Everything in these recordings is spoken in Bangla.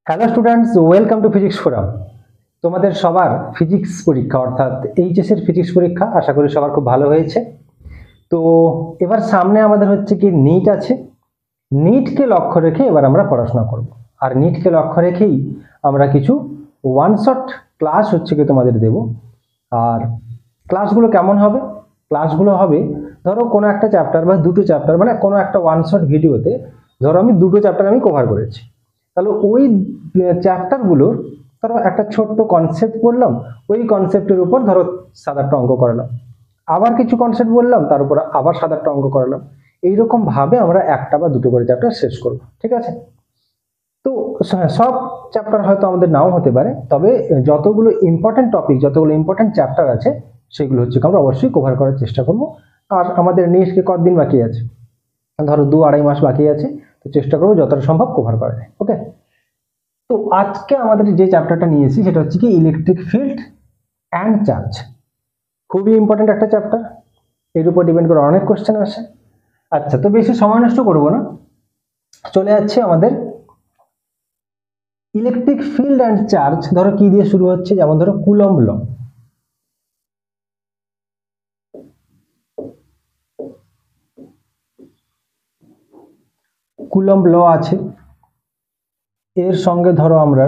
Hello students, welcome to physics forum. তোমাদের সবার ফিজিক্স পরীক্ষা অর্থাৎ এইচএস এর ফিজিক্স পরীক্ষা আশা করি সবার খুব ভালো হয়েছে। তো এবার সামনে আমাদের হচ্ছে কি নিট আছে। নিটকে লক্ষ্য রেখে এবার আমরা পড়াশোনা করব, আর নিটকে লক্ষ্য রেখেই আমরা কিছু ওয়ান শট ক্লাস হচ্ছে কি তোমাদের দেব। আর ক্লাসগুলো কেমন হবে? ক্লাসগুলো হবে ধরো কোনো একটা চ্যাপ্টার বা দুটো চ্যাপ্টার, মানে কোনো একটা ওয়ান শট ভিডিওতে ধরো আমি দুটো চ্যাপ্টার আমি কভার করেছি, তাহলে ওই চ্যাপ্টারগুলোর ধরো একটা ছোট্ট কনসেপ্ট বললাম, ওই কনসেপ্টের উপর ধরো 7-8টা অঙ্ক করালাম, আবার কিছু কনসেপ্ট বললাম তার উপর আবার 7-8টা অঙ্ক করালাম। এইরকম ভাবে আমরা একটা বা দুটো করে চ্যাপ্টার শেষ করব, ঠিক আছে? তো সব চ্যাপ্টার হয়তো আমাদের নাও হতে পারে, তবে যতগুলো ইম্পর্টেন্ট টপিক, যতগুলো ইম্পর্টেন্ট চ্যাপ্টার আছে সেগুলো হচ্ছে আমরা অবশ্যই কভার করার চেষ্টা করব। আর আমাদের নেক্সট কতদিন বাকি আছে? ধরো 2-2.5 মাস বাকি আছে, তো চেষ্টা করবো যতটা সম্ভব কভার করা যায়। ওকে, তো আজকে আমাদের যে চ্যাপ্টারটা নিয়েছি সেটা হচ্ছে কি ইলেকট্রিক ফিল্ড অ্যান্ড চার্জ। খুবই ইম্পর্টেন্ট একটা চ্যাপ্টার, এর উপর ডিপেন্ড করে অনেক কোশ্চেন আসে। আচ্ছা, তো বেশি সময় নষ্ট করবো না, চলে যাচ্ছে আমাদের ইলেকট্রিক ফিল্ড অ্যান্ড চার্জ। ধরো কি দিয়ে শুরু হচ্ছে, যেমন ধরো কুলম্ব ল। কুলম্ব ল আছে, এর সঙ্গে ধরো আমরা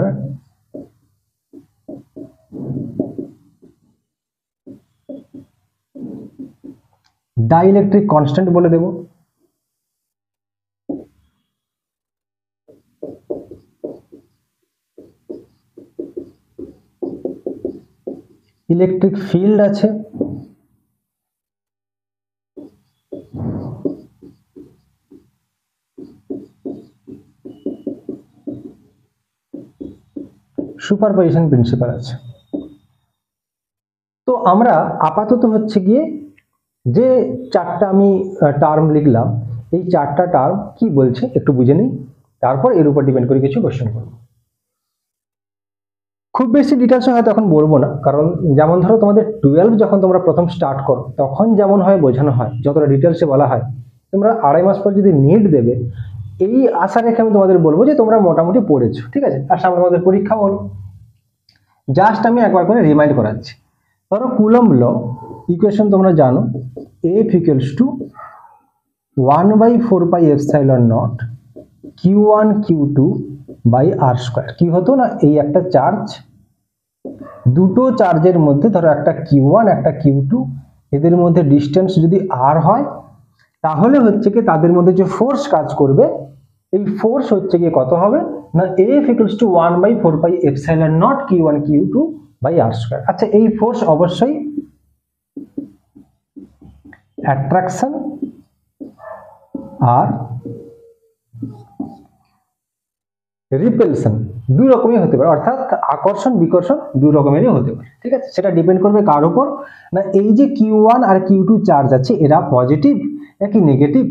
ডাইইলেকট্রিক কনস্ট্যান্ট বলে দেব। ইলেকট্রিক ফিল্ড আছে, সুপারপজিশন প্রিন্সিপাল আছে। তো আমরা আপাতত হচ্ছে গিয়ে যে চারটা আমি টার্ম লিখলাম, এই চারটা টার্ম কি বলছে একটু বুঝে নিই, তারপর এর উপর ডিপেন্ড করে কিছু কোশ্চেন করব। খুব বেশি ডিটেলসে হয়তো এখন বলবো না, কারণ যেমন ধরো তোমাদের 12 যখন তোমরা প্রথম স্টার্ট করো তখন যেমন হয় বোঝানো হয়, যতটা ডিটেলসে বলা হয়, তোমরা 2.5 মাস পর যদি নিট দেবে এই আশা রেখে আমি তোমাদের বলবো যে তোমরা মোটামুটি পড়েছো, ঠিক আছে? আর সামনে তোমাদের পরীক্ষাও হলো, জাস্ট আমি একবার করে রিমাইন্ড করাচ্ছি। ধরো কুলম্ব ল ইকুয়েশন তোমরা জানো, F equals to 1/4πε0 Q1 Q2 by R square. কি হতো না, এই একটা চার্জ, দুটো চার্জের মধ্যে ধরো একটা Q1 একটা Q2, এদের মধ্যে ডিস্টেন্স যদি আর হয় তাহলে হচ্ছে কি তাদের মধ্যে যে ফোর্স কাজ করবে, এই ফোর্স হচ্ছে কি কত হবে না, F equals to 1/4πε0 Q1 Q2 by R square. আচ্ছা, এই ফোর্স অবশ্যই অ্যাট্রাকশন আর রিপেলশন দুই রকমই হতে পারে, অর্থাৎ আকর্ষণ বিকর্ষণ দুই রকমেরই হতে পারে, ঠিক আছে? সেটা ডিপেন্ড করবে কার উপর না, এই যে Q1 আর Q2 চার্জ আছে এরা পজিটিভ নাকি নেগেটিভ,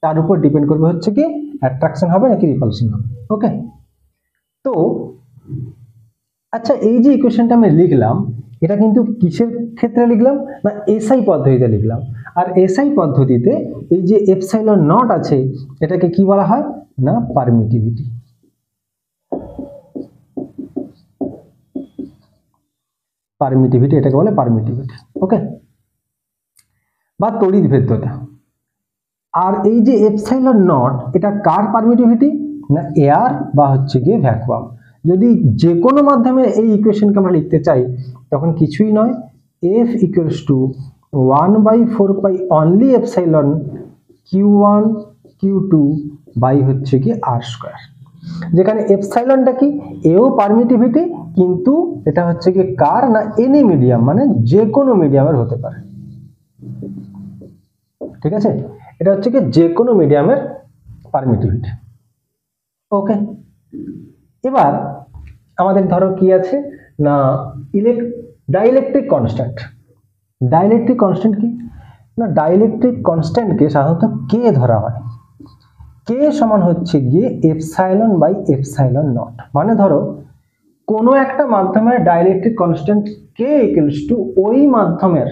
তার উপর ডিপেন্ড করবে হচ্ছে কি অ্যাট্রাকশন হবে নাকি রিপালশন হবে। ওকে, তো আচ্ছা, এই যে ইকুয়েশনটা আমি লিখলাম এটা কিন্তু কিসের ক্ষেত্রে লিখলাম না, এসআই পদ্ধতিতে লিখলাম। আর এসআই পদ্ধতিতে এই যে এপসাইলন নট আছে এটাকে কি বলা হয় না, পারমিটিভিটি। পারমিটিভিটি এটাকে বলে পারমিটিভিটি, ওকে, বা তড়িৎ ভেদ্যতা। আর এই যে এপসাইলন নট এটা কার পারমিটিভিটি না, এয়ার বা হচ্ছে গিয়ে ভ্যাকুয়াম। যদি যে কোনো মাধ্যমে এই ইকুয়েশনকে আমরা লিখতে চাই তখন কিছুই নয়, F equals to 1/4π only epsilon Q1 Q2 by হচ্ছে কি আর স্কোয়ার। যেখানে এপসাইলনটা কি, এও পারমিটিভিটি, কিন্তু এটা হচ্ছে কি কার না, এনি মিডিয়াম, মানে যে কোনো মিডিয়ামের হতে পারে, ঠিক আছে? এটা হচ্ছে কি যে কোনো মিডিয়ামের পারমিটিভিটি। ওকে, এবার আমাদের ধরো কি আছে না, ডাইইলেকট্রিক কনস্ট্যান্ট। ডাইইলেকট্রিক কনস্ট্যান্ট কি না, ডাইইলেকট্রিক কনস্ট্যান্টকে সাধারণত কে ধরা হয়, কে সমান হচ্ছে গিয়ে এপসাইলন বাই এপসাইলন নট। মানে ধরো কোনো একটা মাধ্যমের dielectric constant K equals to ওই মাধ্যমের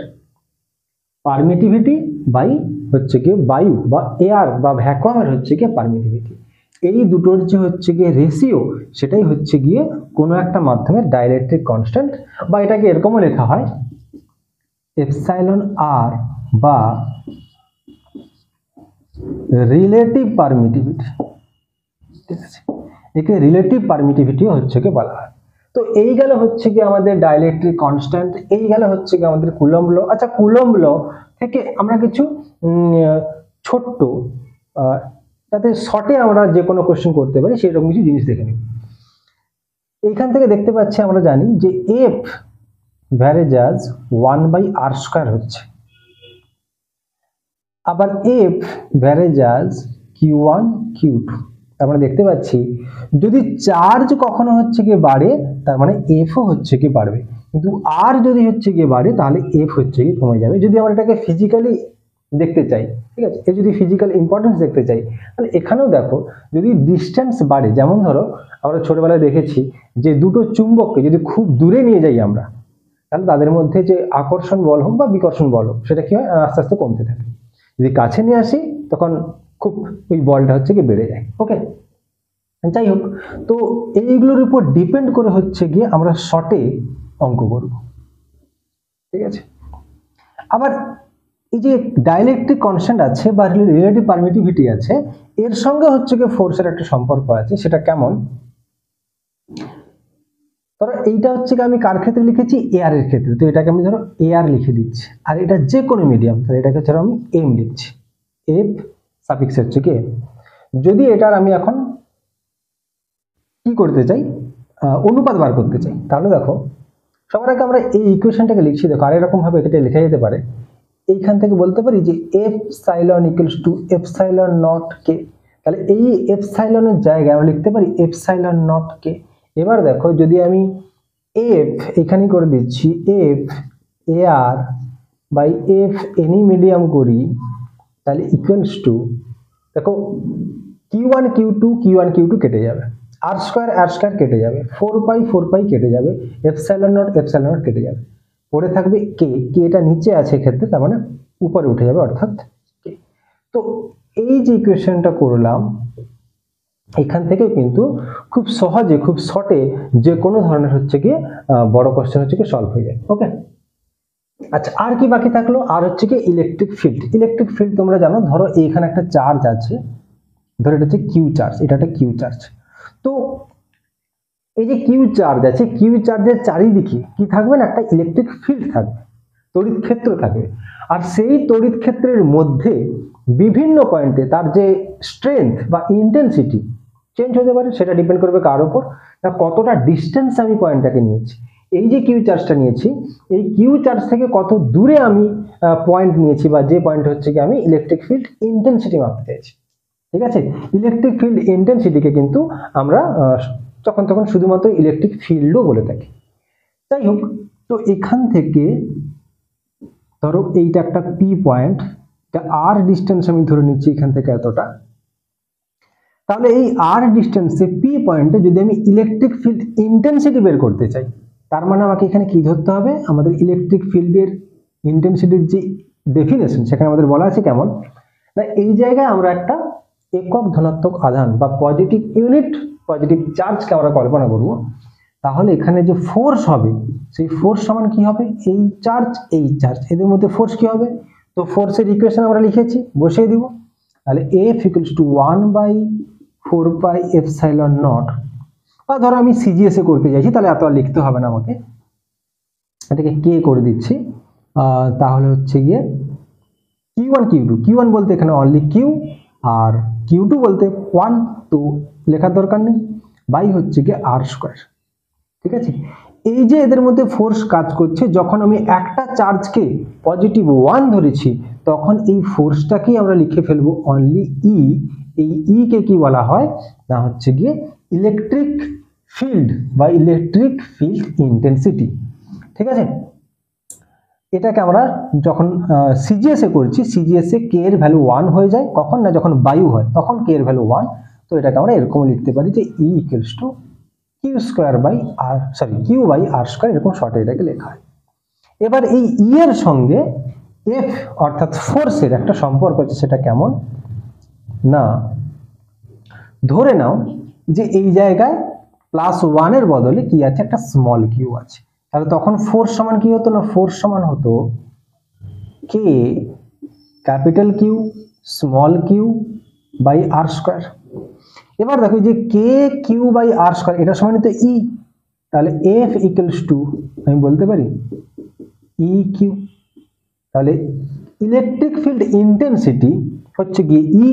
পারমিটিভিটি বাই হচ্ছে কি বায়ু বা এয়ার বা ভ্যাকুয়ামের হচ্ছে কি পারমিটিভিটি। এই দুটোর যে হচ্ছে গিয়ে রেশিও, সেটাই হচ্ছে গিয়ে কোনো একটা মাধ্যমের ডাইইলেকট্রিক কনস্ট্যান্ট, বা এটাকে এরকমও লেখা হয় এপসাইলন আর বা রিলেটিভ পারমিটিভিটি। ঠিক আছে, একে রিলেটিভ পারমিটিভিটিও হচ্ছে কি বলা হয়। তো এই গেল হচ্ছে কি আমাদের ডাইইলেকট্রিক কনস্ট্যান্ট, এই গেল হচ্ছে কি আমাদের কুলম্ব ল। আচ্ছা, কুলম্ব ল থেকে আমরা কিছু ছোট্ট যাতে শর্টে আমরা যে কোনো কোশ্চেন করতে পারি সেরকম কিছু জিনিস দেখে নিই। এইখান থেকে দেখতে পাচ্ছি, আমরা জানি যে এফ ভ্যারেজাস 1/r² হচ্ছে, আবার এফ ভ্যারেজাস Q1 Q2। আমরা দেখতে পাচ্ছি যদি চার্জ কখনো হচ্ছে গিয়ে বাড়ে, তার মানে এফও হচ্ছে কি বাড়বে, কিন্তু আর যদি হচ্ছে গিয়ে বাড়ে তাহলে এফ হচ্ছে কি কমে যাবে। যদি আমরা এটাকে ফিজিক্যালি দেখতে চাই, ঠিক আছে, এর যদি ফিজিক্যাল ইম্পর্টেন্স দেখতে চাই, তাহলে এখানেও দেখো যদি ডিস্টেন্স বাড়ে, যেমন ধরো আমরা ছোটবেলায় দেখেছি যে দুটো চুম্বককে যদি খুব দূরে নিয়ে যাই আমরা, তাহলে তাদের মধ্যে যে আকর্ষণ বল হোক বা বিকর্ষণ বল হোক, সেটা কি হয়, আস্তে আস্তে কমতে থাকে। যদি কাছে নিয়ে আসি তখন খুব ওই বলটা হচ্ছে কি বেড়ে যায়। ওকে, যাই হোক, তো এইগুলোর উপর ডিপেন্ড করে হচ্ছে গিয়ে আমরা শর্টে অঙ্ক করব। ঠিক আছে, আবার এই যে ডাইইলেকট্রিক কনস্ট্যান্ট আছে বা রিলেটিভ পারমিটিভিটি আছে, এর সঙ্গে হচ্ছে গিয়ে ফোর্সের একটা সম্পর্ক আছে। সেটা কেমন? ধরো এইটা হচ্ছে আমি কার ক্ষেত্রে লিখেছি, এয়ার এর ক্ষেত্রে, তো এটাকে আমি ধরো এয়ার লিখে দিচ্ছি, আর এটা যে কোনো মিডিয়াম, তাহলে এটাকে ধরো আমি এম লিখছি, এফ সাফিক্স হচ্ছে কি। যদি এটার আমি এখন কি করতে চাই, অনুপাত বার করতে চাই, তাহলে দেখো সবার আগে আমরা এই ইকুয়েশনটাকে লিখছি। দেখো আর এরকম ভাবে এটা লেখা যেতে পারে, এইখান থেকে বলতে পারি যে epsilon equals to epsilon naught K. তাহলে এই এপসাইলনের জায়গায় আমরা লিখতে পারি এপসাইলন নট কে। এবার দেখো যদি আমি এফ এখানে করে দিচ্ছি F air by F any medium করি, তাহলে ইকুয়ালস টু, দেখো Q1 Q2 কেটে যাবে, r² কেটে যাবে, 4π কেটে যাবে, এপসাইলন নট কেটে যাবে, পড়ে থাকবে কে। এটা নিচে আছে ক্ষেত্রে, তার মানে উপরে উঠে যাবে, অর্থাৎ কে। তো এই যে ইকুয়েশনটা করলাম, এখান থেকে কিন্তু খুব সহজে খুব শর্টে যে কোনো ধরনের হচ্ছে কি বড় কোশ্চেন হচ্ছে কি সলভ হয়ে যায়। ওকে, আচ্ছা, আর কি বাকি থাকলো? আর হচ্ছে কি ইলেকট্রিক ফিল্ড। ইলেকট্রিক ফিল্ড তোমরা জানো, ধরো এইখানে একটা চার্জ আছে, ধরো এটা হচ্ছে কিউ চার্জ, এটা একটা কিউ চার্জ। তো এই যে কিউ চার্জ আছে, কিউ চার্জের চারিদিকে কি থাকবে না, একটা ইলেকট্রিক ফিল্ড থাকবে, তড়িৎ ক্ষেত্র থাকবে। আর সেই তড়িৎ ক্ষেত্রের মধ্যে বিভিন্ন পয়েন্টে তার যে স্ট্রেংথ বা ইন্টেন্সিটি চেঞ্জ হতে পারে। সেটা ডিপেন্ড করবে কার উপর, না কতটা ডিস্টেন্স আমি পয়েন্টটাকে নিয়েছি। এই যে কিউ চার্জটা নিয়েছি, এই কিউ চার্জ থেকে কত দূরে আমি পয়েন্ট নিয়েছি, বা যে পয়েন্ট হচ্ছে কি আমি ইলেকট্রিক ফিল্ড ইন্টেন্সিটি মাপতে চাইছি। ঠিক আছে, ইলেকট্রিক ফিল্ড ইন্টেন্সিটিকে কিন্তু আমরা যখন তখন শুধুমাত্র ইলেকট্রিক ফিল্ডও বলে থাকি। যাই হোক, তো এখান থেকে ধরো এইটা একটা পি পয়েন্ট, আর ডিস্টেন্স আমি ধরে নিচ্ছি এখান থেকে এতটা। তাহলে এই আর ডিস্টেন্সে পি পয়েন্টে যদি আমি ইলেকট্রিক ফিল্ড ইন্টেন্সিটি বের করতে চাই, তার মানে আমাকে এখানে কি ধরতে হবে, আমাদের ইলেকট্রিক ফিল্ডের ইন্টেন্সিটির যে ডেফিনেশন, সেখানে আমাদের বলা আছে কেমন না, এই জায়গায় আমরা একটা একক ধনাত্মক আধান বা পজিটিভ ইউনিট পজিটিভ চার্জকে আমরা কল্পনা করব। তাহলে এখানে যে ফোর্স হবে, সেই ফোর্স সমান কি হবে, এই চার্জ এদের মধ্যে ফোর্স কি হবে। তো ফোর্সের ইকুয়েশন আমরা লিখেছি, বসিয়ে দিব। তাহলে F equals to 1/4π epsilon naught, বা ধরো আমি সিজিএস এ করতে চাইছি, তাহলে এত আর লিখতে হবে না আমাকে, এটাকে কে করে দিচ্ছি। তাহলে হচ্ছে গিয়ে Q1 Q1 বলতে এখানে অনলি কিউ, আর Q2 বলতে 1, তো লেখার দরকার নেই, বাই হচ্ছে গিয়ে r²। ঠিক আছে, এই যে এদের মধ্যে ফোর্স কাজ করছে, যখন আমি একটা চার্জকে পজিটিভ 1 ধরেছি, তখন এই ফোর্সটাকেই আমরা লিখে ফেলবো অনলি ই। এই ই কে কি বলা হয় না, হচ্ছে গিয়ে ইলেকট্রিক ফিল্ড বা ইলেকট্রিক ফিল্ড ইন্টেন্সিটি। ঠিক আছে, এটাকে আমরা যখন সিজিএস এ করছি, সিজিএস এ কে এর ভ্যালু 1 হয়ে যায়, কখন না যখন বায়ু হয় তখন কে এর ভ্যালু 1। তো এটাকে আমরা এরকম লিখতে পারি যে ই ইকুয়ালস টু Q/r², এরকম শর্টে এটাকে লেখা হয়। এবার এই ই এর সঙ্গে এফ অর্থাৎ ফোর্সের একটা সম্পর্ক আছে, সেটা কেমন না, ধরে নাও যে এই জায়গায় +1 এর বদলে কি আছে, একটা স্মল কিউ আছে, তাহলে তখন ফোর্স সমান কি হতো না, ফোর্স সমান হতো K capital Q small Q by R square. এবার দেখো যে K Q by R square এটা সমান তো ই, তাহলে এফ ইকুয়ালস টু আমি বলতে পারি ই কিউ। তাহলে ইলেকট্রিক ফিল্ড ইন্টেন্সিটি হচ্ছে গিয়ে ই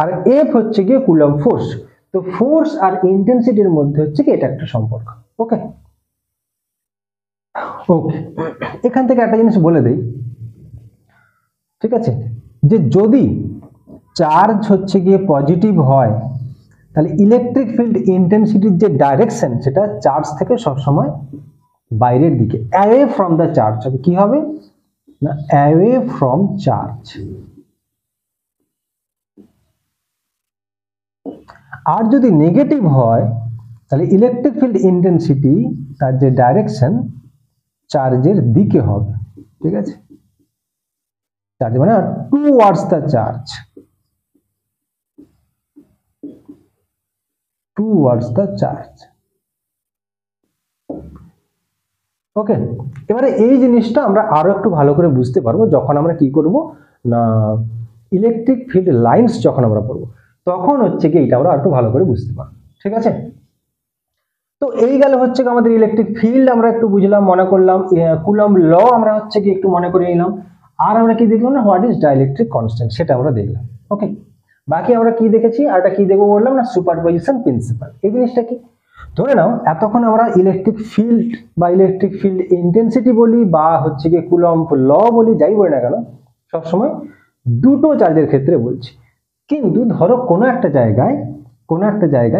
আর এফ হচ্ছে গিয়ে কুলম্ব ফোর্স। তো ফোর্স আর ইন্টেন্সিটির মধ্যে হচ্ছে কি এটা একটা সম্পর্ক। ওকে ওকে, এখান থেকে একটা জিনিস বলে দেই, ঠিক আছে, যে যদি চার্জ হচ্ছে গিয়ে পজিটিভ হয় তাহলে ইলেকট্রিক ফিল্ড ইন্টেন্সিটির যে ডাইরেকশন সেটা চার্জ থেকে সবসময় বাইরের দিকে, অ্যাওয়ে ফ্রম দ্য চার্জ হবে। কি হবে না, অ্যাওয়ে ফ্রম চার্জ। আর যদি নেগেটিভ হয় তাহলে ইলেকট্রিক ফিল্ড ইন্টেন্সিটি তার যে ডাইরেকশন চার্জের দিকে হবে, ঠিক আছে, চার্জ মানে towards the charge, towards the charge. Okay, এবারে এই জিনিসটা আমরা আরো একটু ভালো করে বুঝতে পারবো যখন আমরা কি করব না ইলেকট্রিক ফিল্ড লাইন্স যখন আমরা পড়বো, তখন হচ্ছে কি এটা আমরা একটু ভালো করে বুঝতে পারবো, ঠিক আছে। তো এই গেল হচ্ছে আমাদের ইলেকট্রিক ফিল্ড আমরা একটু বুঝলাম, মনে করলাম, কুলম্ব ল আমরা হচ্ছে কি একটু মনে করে নিলাম, আর আমরা কি দেখলাম না হোয়াট ইজ ডাইইলেকট্রিক কনস্ট্যান্ট সেটা আমরা দেখলাম। ওকে, বাকি আমরা কি দেখেছি আর এটা কি দেখবো বললাম না, সুপারপজিশন প্রিন্সিপাল। এই জিনিসটা কি, ধরে নাও এতক্ষণ আমরা ইলেকট্রিক ফিল্ড বা ইলেকট্রিক ফিল্ড ইন্টেন্সিটি বলি বা হচ্ছে কি কুলম্ব ল বলি, যাই বলি না কেন, সবসময় দুটো চার্জের ক্ষেত্রে বলছি। কিন্তু ধরো কোনো একটা জায়গায়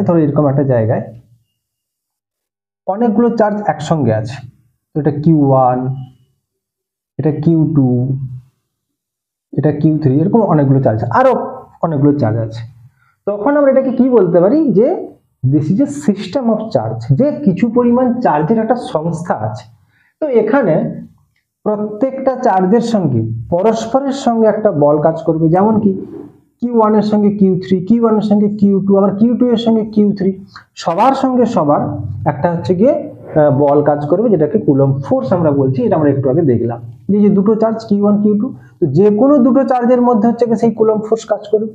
ধরো এরকম একটা জায়গায় অনেকগুলো চার্জ একসঙ্গে আছে, এটা Q1, এটা Q2, এটা Q3, এরকম অনেকগুলো চার্জ, আরো অনেকগুলো চার্জ আছে। তখন আমরা এটাকে কি বলতে পারি যে this is a system of charge, যে কিছু পরিমাণ চার্জের একটা সংস্থা আছে। তো এখানে প্রত্যেকটা চার্জের সঙ্গে পরস্পরের সঙ্গে একটা বল কাজ করবে, যেমন কি Q1 এর সঙ্গে Q3, Q1 এর সঙ্গে Q2, আবার Q2 এর সঙ্গে Q3, সবার সঙ্গে সবার একটা হচ্ছে গিয়ে বল কাজ করবে, যেটাকে কুলম্ব ফোর্স আমরা বলছি। এটা আমরা একটু আগে দেখলাম যে দুটো চার্জ Q1 Q2, তো যে কোনো দুটো চার্জের মধ্যে হচ্ছে গিয়ে সেই কুলম্ব ফোর্স কাজ করবে।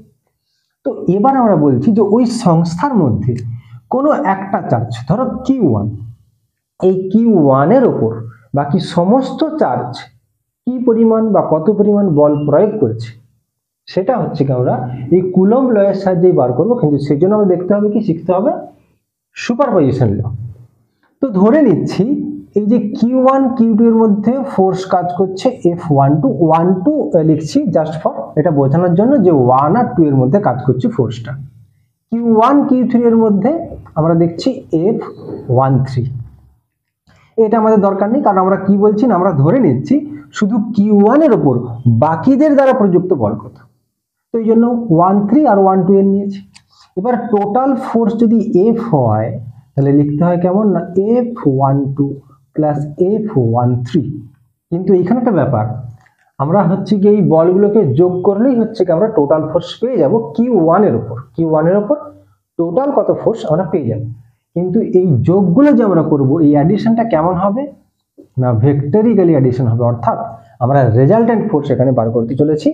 তো এবার আমরা বলছি যে ওই সংস্থার মধ্যে কোনো একটা চার্জ ধরো Q1, এই Q1 এর ওপর বাকি সমস্ত চার্জ কি পরিমাণ বা কত পরিমাণ বল প্রয়োগ করছে সেটা হচ্ছে কি আমরা এই কুলম্ব ল এর সাহায্যে বার করব। কিন্তু সেই জন্য আমাদের দেখতে হবে কি, শিখতে হবে সুপারপজিশন ল। তো ধরে নিচ্ছি এই যে Q1 Q2 এর মধ্যে ফোর্স কাজ করছে F12, 1 2 লিখছি জাস্ট ফর এটা বোঝানোর জন্য যে 1 আর 2 এর মধ্যে কাজ করছে ফোর্সটা। Q1 Q3 এর মধ্যে আমরা দেখছি F13, এটা আমাদের দরকার নেই, কারণ আমরা কি বলছি না, আমরা ধরে নিচ্ছি শুধু Q1 এর উপর বাকিদের দ্বারা প্রযুক্ত বল কত, তো এই জন্য 13 আর 12 এর নিয়েছি। এবার টোটাল ফোর্স যদি F হয় তাহলে লিখতে হয় কেমন না, F12 প্লাস F13। কিন্তু এখানে একটা ব্যাপার, আমরা হচ্ছে কি এই বলগুলোকে যোগ করলেই হচ্ছে কি আমরা টোটাল ফোর্স পেয়ে যাব Q1 এর উপর। Q1 এর উপর টোটাল কত ফোর্স আমরা পেয়ে যাব। কিন্তু এই যোগগুলো যে আমরা করব, এই অ্যাডিশনটা কেমন হবে না, ভেক্টরিক্যালি অ্যাডিশন হবে, অর্থাৎ আমরা রেজাল্টেন্ট ফোর্স এখানে বার করতে চলেছি।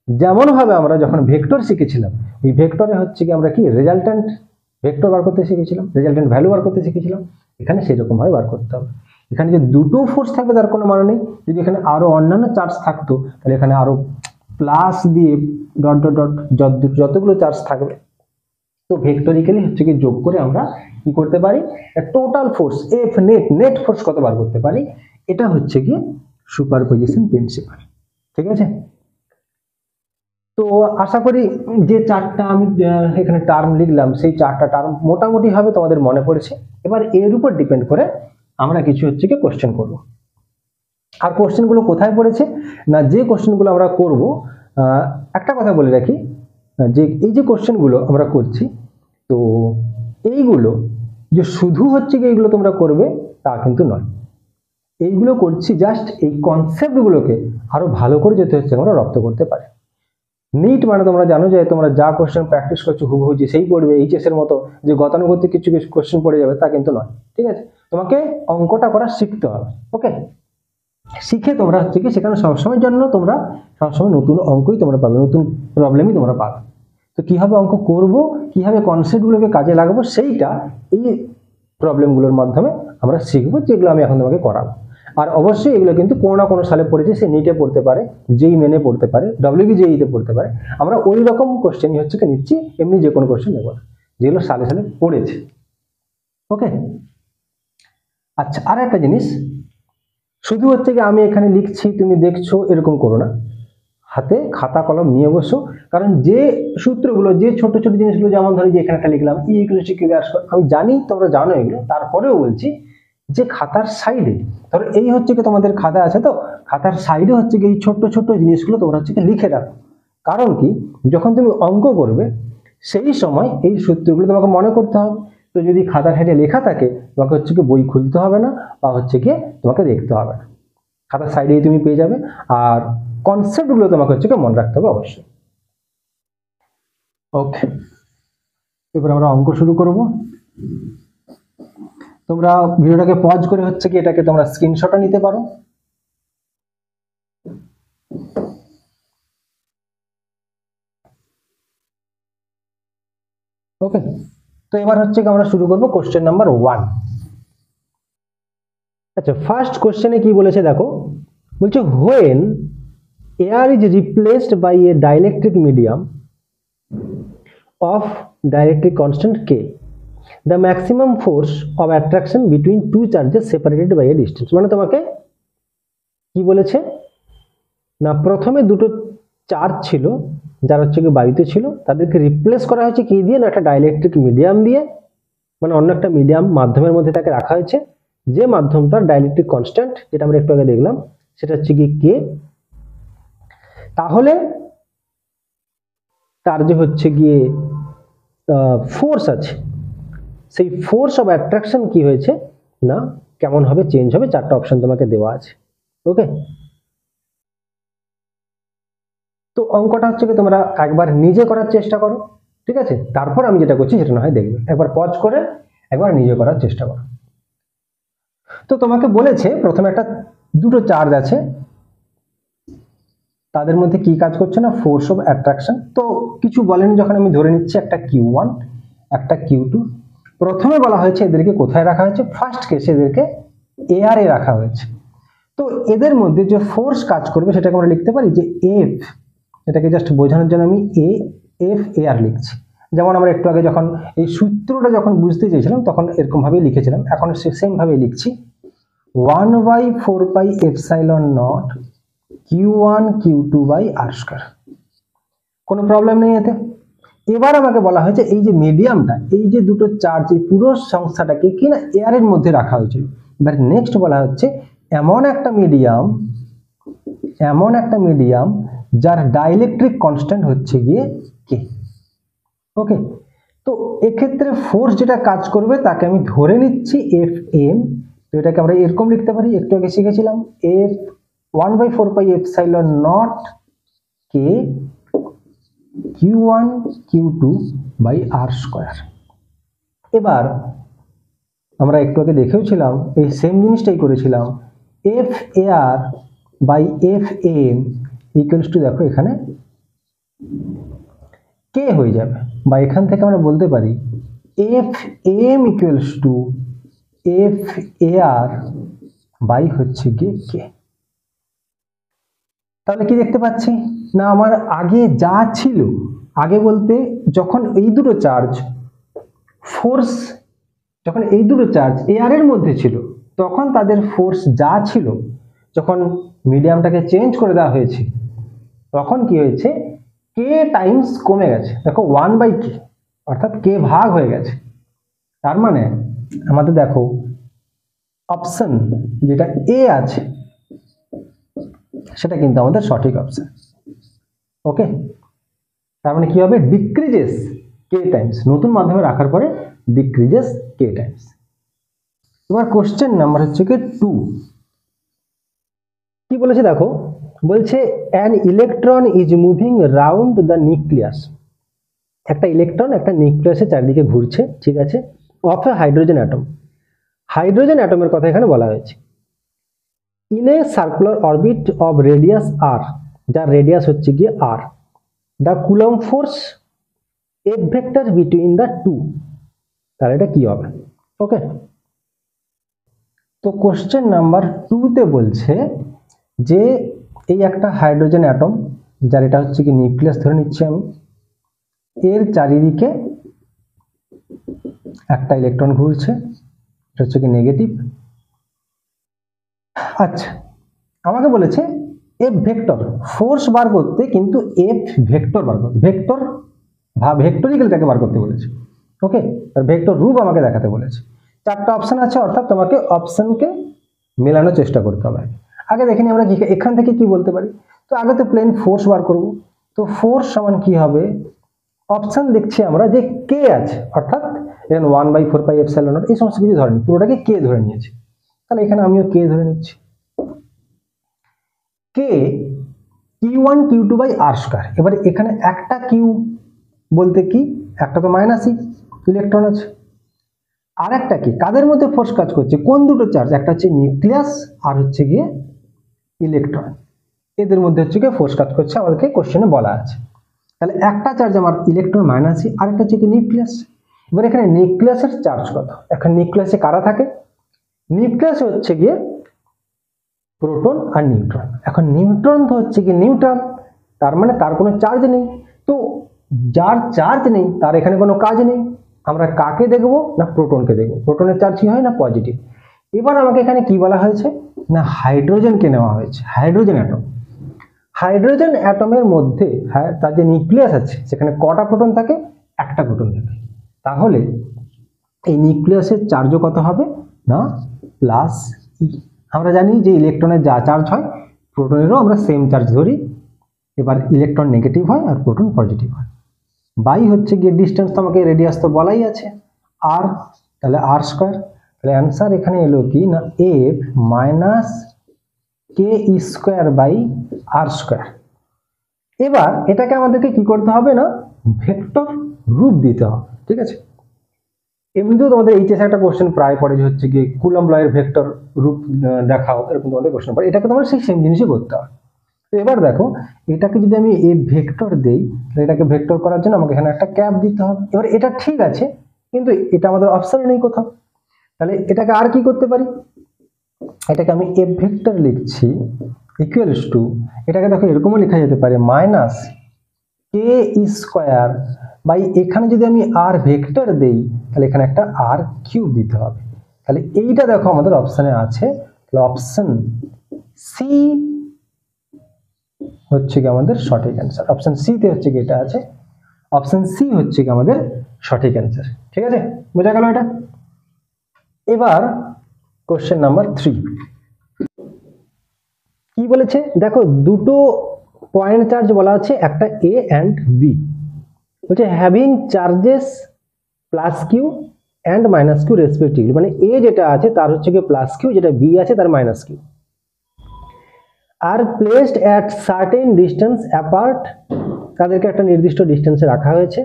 যেমন ভাবে আমরা যখন ভেক্টর শিখেছিলাম, এই ভেক্টরে হচ্ছে কি আমরা কি রেজাল্টেন্ট ভেক্টর বার করতে শিখেছিলাম, রেজাল্টেন্ট ভ্যালু বার করতে শিখেছিলাম, এখানে সেরকম ভাবে বার করতে হবে। এখানে যে দুটো ফোর্স থাকবে তার কোনো মানে নেই, যদি এখানে আরো অন্যান্য চার্জ থাকতো তাহলে এখানে আরো প্লাস দিয়ে ডট ডট ডট যতগুলো চার্জ থাকবে, তো ভেক্টরিক্যালি হচ্ছে কি যোগ করে আমরা কি করতে পারি, total force F net force কত বার করতে পারি। এটা হচ্ছে কি সুপারপজিশন প্রিন্সিপাল, ঠিক আছে। তো আশা করি যে চারটা আমি এখানে টার্ম লিখলাম সেই চারটা টার্ম মোটামুটি ভাবে তোমাদের মনে পড়েছে। এবার এর উপর ডিপেন্ড করে আমরা কিছু হচ্ছে কি কোশ্চেন করব। আর কোশ্চেনগুলো কোথায় পড়েছে না, যে কোশ্চেনগুলো আমরা করব, একটা কথা বলে রাখি যে এই যে কোশ্চেনগুলো আমরা করছি, তো এইগুলো যে শুধু হচ্ছে কি এইগুলো তোমরা করবে তা কিন্তু নয়, এইগুলো করছি জাস্ট এই কনসেপ্টগুলোকে আরো ভালো করে যেতে হচ্ছে আমরা রপ্ত করতে পারি। নিট মানে তোমরা জানো যে তোমরা যা কোশ্চেন প্র্যাকটিস করছো হুবহু যে সেই পড়বে, এইচএস এর মতো যে গতানুগতিক কিছু কিছু কোশ্চেন পড়ে যাবে তা কিন্তু নয়। ঠিক আছে, তোমাকে অঙ্কটা করা শিখতে হবে। ওকে, শিখে তোমরা হচ্ছে কি সেখানে সবসময়ের জন্য তোমরা সবসময় নতুন অঙ্কই তোমরা পাবে, নতুন প্রবলেমই তোমরা পাবে। তো কিভাবে অঙ্ক করব, কিভাবে কনসেপ্টগুলোকে কাজে লাগাবো, সেইটা এই প্রবলেমগুলোর মাধ্যমে আমরা শিখবো, যেগুলো আমি এখন তোমাকে করাবো। আর অবশ্যই এগুলো কিন্তু কোনো না কোনো সালে পড়েছে, সে নিটে পড়তে পারে, যেই মেনে পড়তে পারে, WBJEE তে পড়তে পারে। আমরা ওই রকম কোশ্চেনই হচ্ছে কি নিচ্ছি, এমনি যে কোনো কোশ্চেন নেব না, যেগুলো সালে সালে পড়েছে। ওকে, আচ্ছা, আর একটা জিনিস, শুধু হচ্ছে কি আমি এখানে লিখছি তুমি দেখছো এরকম করো না, হাতে খাতা কলম নিয়ে বসো। কারণ যে সূত্রগুলো, যে ছোট ছোট জিনিসগুলো, যেমন ধরো যে এখানে একটা লিখলাম আমি জানি তোমরা জানো এগুলো, তারপরেও বলছি যে খাতার সাইডে, ধরো এই হচ্ছে কি তোমাদের খাতা আছে, তো খাতার সাইডে হচ্ছে কি এই ছোট্ট ছোট্ট জিনিসগুলো তোমরা হচ্ছে কি লিখে রাখো। কারণ কি, যখন তুমি অঙ্ক করবে সেই সময় এই সূত্রগুলো তোমাকে মনে করতে হবে। তো যদি খাতার সাইডে লেখা থাকে, তোমাকে হচ্ছে কি বই খুলতে হবে না, বা হচ্ছে কি তোমাকে দেখতে হবে না, খাতার সাইডেই তুমি পেয়ে যাবে। আর কনসেপ্টগুলো তোমাকে হচ্ছে কি মনে রাখতে হবে অবশ্যই। ওকে, এবার আমরা অঙ্ক শুরু করব। তোমরা ভিডিওটাকে পজ করে হচ্ছে কি এটাকে তোমরা স্ক্রিনশটও নিতে পারো। ওকে, তো এবার হচ্ছে কি আমরা শুরু করব কোশ্চেন নাম্বার 1। আচ্ছা, ফার্স্ট কোশ্চেনে কি বলেছে দেখো, বলছে when air is replaced by a dielectric medium of dielectric constant k, the maximum force of attraction between two charges separated by a distance। মানে তোমাকে কি বলেছে না, প্রথমে দুটো চার্জ ছিল যারা হচ্ছে কি বায়ুতে ছিল, তাদেরকে রিপ্লেস করা হয়েছে কি দিয়ে না, একটা ডাইইলেকট্রিক মিডিয়াম দিয়ে, মানে অন্য একটা মিডিয়াম মাধ্যমের মধ্যে তাকে রাখা হয়েছে, যে মাধ্যমটার ডাইইলেকট্রিক কনস্ট্যান্ট, যেটা আমরা একটু আগে দেখলাম, সেটা হচ্ছে কি কে। তাহলে তার যে হচ্ছে গিয়ে ফোর্স আছে, সেই ফোর্স অফ অ্যাট্রাকশন কি হয়েছে না, কেমন হবে, চেঞ্জ হবে। চারটা অপশন তোমাকে দেওয়া আছে। ওকে, তো অঙ্কটা হচ্ছে কি তোমরা একবার নিজে করার চেষ্টা করো, ঠিক আছে, তারপর আমি যেটা করছি সেটা না হয় দেখবে, একবার পজ করে একবার নিজে করার চেষ্টা করো। তো তোমাকে বলেছে প্রথমে একটা দুটো চার্জ আছে, তাদের মধ্যে কি কাজ করছে না, ফোর্স অফ অ্যাট্রাকশন। তো কিছু বলেনি, যখন আমি ধরে নিচ্ছি একটা Q1 একটা Q2। প্রথমে বলা হয়েছে এদেরকে কোথায় রাখা হয়েছে, ফার্স্ট কেসে এদেরকে এয়ারে রাখা হয়েছে। তো এদের মধ্যে যে ফোর্স কাজ করবে সেটাকে আমরা লিখতে পারি যে এফ, এটাকে জাস্ট বোঝানোর জন্য আমি এফ এয়ার লিখছি। যেমন আমরা একটু আগে যখন এই সূত্রটা যখন বুঝতে চেয়েছিলাম তখন এরকম ভাবেই লিখেছিলাম, এখন সেম ভাবে লিখছি 1/4πε0 Q1 Q2 by R square. কোনো প্রবলেম নেই এতে। এবার আমাকে বলা হয়েছে এই যে মিডিয়ামটা, এই যে দুটো চার্জ, এই পুরো সংস্থাটাকে কি না এয়ারের মধ্যে রাখা হয়েছিল। এবার নেক্সট বলা হচ্ছে এমন একটা মিডিয়াম যার ডাইইলেকট্রিক কনস্ট্যান্ট হচ্ছে গিয়ে কে। ওকে, তো এক্ষেত্রে ফোর্স যেটা কাজ করবে তাকে আমি ধরে নিচ্ছি এফ এম। তো এটাকে আমরা এরকম লিখতে পারি, একটু আগে শিখেছিলাম F 1/4πε0 K Q1 Q2 by R square. এবার আমরা একটু আগে দেখেওছিলাম এই সেম জিনিসটাই করেছিলাম, F air by F M equals to, দেখো এখানে কে হয়ে যাবে, বা এখান থেকে আমরা বলতে পারি F M equals to F air by হচ্ছে গিয়ে কে। তাহলে কি দেখতে পাচ্ছি না, আমার আগে যা ছিল, আগে বলতে যখন এই দুটো চার্জ ফোর্স, যখন এই দুটো চার্জ এয়ার এর মধ্যে ছিল তখন তাদের ফোর্স যা ছিল, যখন মিডিয়ামটাকে চেঞ্জ করে দেওয়া হয়েছে তখন কি হয়েছে, কে টাইমস কমে গেছে। দেখো 1/k অর্থাৎ কে ভাগ হয়ে গেছে। তার মানে আমাদের দেখো অপশন যেটা এ আছে সেটা কিন্তু আমাদের সঠিক অপশন। ওকে, তার মানে কি হবে, ডিক্রিজেস কে টাইমস, নতুন মাধ্যমে রাখার পরে ডিক্রিজেস কে টাইমস। এবার কোশ্চেন নাম্বার হচ্ছে কি 2। কি বলেছে দেখো, বলছে an electron is moving round the nucleus, একটা ইলেকট্রন একটা নিউক্লিয়াসের চারদিকে ঘুরছে, ঠিক আছে, of a hydrogen atom, hydrogen অ্যাটমের কথা এখানে বলা হয়েছে, in a circular orbit of radius R, যার রেডিয়াস হচ্ছে গিয়ে R, the Coulomb force F vector between the two, তাহলে এটা কি হবে? ওকে, তো কোশ্চেন নাম্বার 2 তে বলছে যে এই একটা হাইড্রোজেন অ্যাটম, যার এটা হচ্ছে কি নিউক্লিয়াস ধরে নিচ্ছি আমি, এর চারিদিকে একটা ইলেকট্রন ঘুরছে, এটা হচ্ছে কি নেগেটিভ। আচ্ছা, আমাকে বলেছে এফ ভেক্টর ফোর্স বার করতে, কিন্তু এফ ভেক্টর বার করতে, ভেক্টর ভেক্টরিক্যালটাকে বার করতে বলেছে। ওকে, আর ভেক্টর রূপ আমাকে দেখাতে বলেছে। চারটা অপশন আছে, অর্থাৎ তোমাকে অপশনকে মেলানোর চেষ্টা করতে হবে। আগে দেখে নিই আমরা কি এখান থেকে কি বলতে পারি। তো আগে তো প্লেন ফোর্স বার করব, তো ফোর্স সমান কি হবে, অপশন দেখছি আমরা যে কে আছে, অর্থাৎ এখানে 1/4πε0 এই সমস্ত কিছু ধরেনি, পুরোটাকে কে ধরে নিয়েছি, তাহলে এখানে আমিও কে ধরে নিচ্ছি। K Q1 Q2 by R square. এবার এখানে একটা কিউ বলতে কি, একটা তো মাইনাসই ইলেকট্রন আছে, আর একটা কি, কাদের মধ্যে ফোর্স কাজ করছে, কোন দুটো চার্জ, একটা হচ্ছে নিউক্লিয়াস আর হচ্ছে গিয়ে ইলেকট্রন, এদের মধ্যে হচ্ছে গিয়ে ফোর্স কাজ করছে, আমাদেরকে কোশ্চেনে বলা আছে। তাহলে একটা চার্জ আমার ইলেকট্রন মাইনাসই, আর একটা হচ্ছে কি নিউক্লিয়াস। এবার এখানে নিউক্লিয়াসের চার্জ কত, এখন নিউক্লিয়াসে কারা থাকে, নিউক্লিয়াসে হচ্ছে গিয়ে প্রোটন আর নিউট্রন। এখন নিউট্রন তো হচ্ছে কি নিউট্রাল, তার মানে তার কোনো চার্জ নেই, তো যার চার্জ নেই তার এখানে কোনো কাজ নেই। আমরা কাকে দেখব না, প্রোটনকে দেখব, প্রোটনের চার্জ কি হয় না পজিটিভ। এবার আমাকে এখানে কি বলা হয়েছে না, হাইড্রোজেনকে নেওয়া হয়েছে, হাইড্রোজেন অ্যাটম। হাইড্রোজেন অ্যাটমের মধ্যে তার যে নিউক্লিয়াস আছে সেখানে কটা প্রোটন থাকে, একটা প্রোটন থাকে, তাহলে এই নিউক্লিয়াসের চার্জও কত হবে না প্লাস ই। আমরা জানি যে ইলেকট্রনের যা চার্জ হয় প্রোটনেরও আমরা সেম চার্জ ধরি, এবার ইলেকট্রন নেগেটিভ হয় আর প্রোটন পজিটিভ হয়। বাই হচ্ছে গিয়ে ডিস্টেন্স, তো আমাকে রেডিয়াস তো বলাই আছে আর, তাহলে আর স্কয়ার। তাহলে অ্যান্সার এখানে এলো কি না F minus K square by R square. এবার এটাকে আমাদেরকে কি করতে হবে না, ভেক্টর রূপ দিতে হবে, ঠিক আছে। এমনিতেও তোমাদের এইচএস একটা কোশ্চেন প্রায় পড়ে যে হচ্ছে কি কুলম্ব লয়ের ভেক্টর রূপ দেখাও, এরকম তোমাদের কোশ্চেন পড়ে, এটাকে তোমার সেই সেম জিনিসই করতে হবে। তো এবার দেখো এটাকে যদি আমি এ ভেক্টর দেই, তাহলে এটাকে ভেক্টর করার জন্য আমাকে এখানে একটা ক্যাপ দিতে হবে। এবার এটা ঠিক আছে, কিন্তু এটা আমাদের অপশনে নেই কোথাও, তাহলে এটাকে আর কি করতে পারি, এটাকে আমি এ ভেক্টর লিখছি ইকুয়ালস টু, এটাকে দেখো এরকমও লেখা যেতে পারে মাইনাস কে স্কয়ার বাই, এখানে যদি আমি আর ভেক্টর দেই তাহলে এখানে একটা আর কিউব দিতে হবে। তাহলে এইটা দেখো আমাদের অপশনে আছে, তাহলে অপশন সি হচ্ছে কি আমাদের সঠিক অ্যান্সার। অপশন সি তে হচ্ছে কি এটা আছে, অপশন সি হচ্ছে কি আমাদের সঠিক অ্যান্সার, ঠিক আছে, বোঝা গেল এটা। এবার কোশ্চেন নাম্বার 3 কি বলেছে দেখো, দুটো পয়েন্ট চার্জ বলা আছে, একটা এ অ্যান্ড বি, বলছে having charges plus Q and minus Q respectively, মানে এ যেটা আছে তার হচ্ছে কি প্লাস কিউ, যেটা বি আছে তার minus Q, are placed at certain distance apart, তাদেরকে একটা নির্দিষ্ট ডিস্টেন্সে রাখা হয়েছে,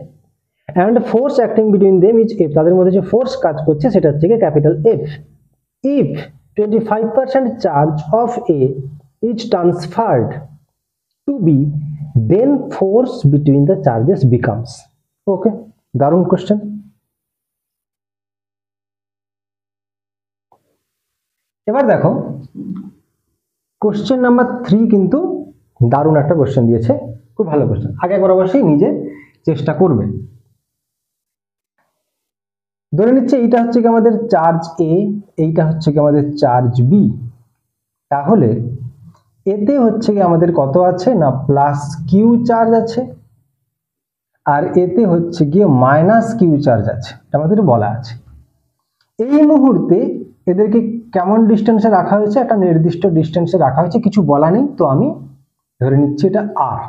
and force acting between them is F, তাদের মধ্যে যে ফোর্স কাজ করছে সেটা হচ্ছে কি capital F. If 25% charge of A is transferred to B, then force between the charges becomes. Okay, দারুণ কোশ্চেন। এবার দেখো কোশ্চেন নাম্বার 3 কিন্তু দারুণ একটা কোশ্চেন দিয়েছে, খুব ভালো কোশ্চেন, আগে একবার অবশ্যই নিজে চেষ্টা করবে। ধরে নিচ্ছে এইটা হচ্ছে কি আমাদের চার্জ এ, এইটা হচ্ছে কি আমাদের চার্জ বি, তাহলে এতে হচ্ছে কি আমাদের কত আছে না প্লাস কিউ চার্জ আছে, আর এতে হচ্ছে গিয়ে মাইনাস কিউ চার্জ আছে, এটা আমাদের বলা আছে। এই মুহূর্তে এদেরকে কেমন ডিস্টেন্সে রাখা হয়েছে, একটা নির্দিষ্ট ডিস্টেন্সে রাখা হয়েছে, কিছু বলা নেই, তো আমি ধরে নিচ্ছি এটা আর।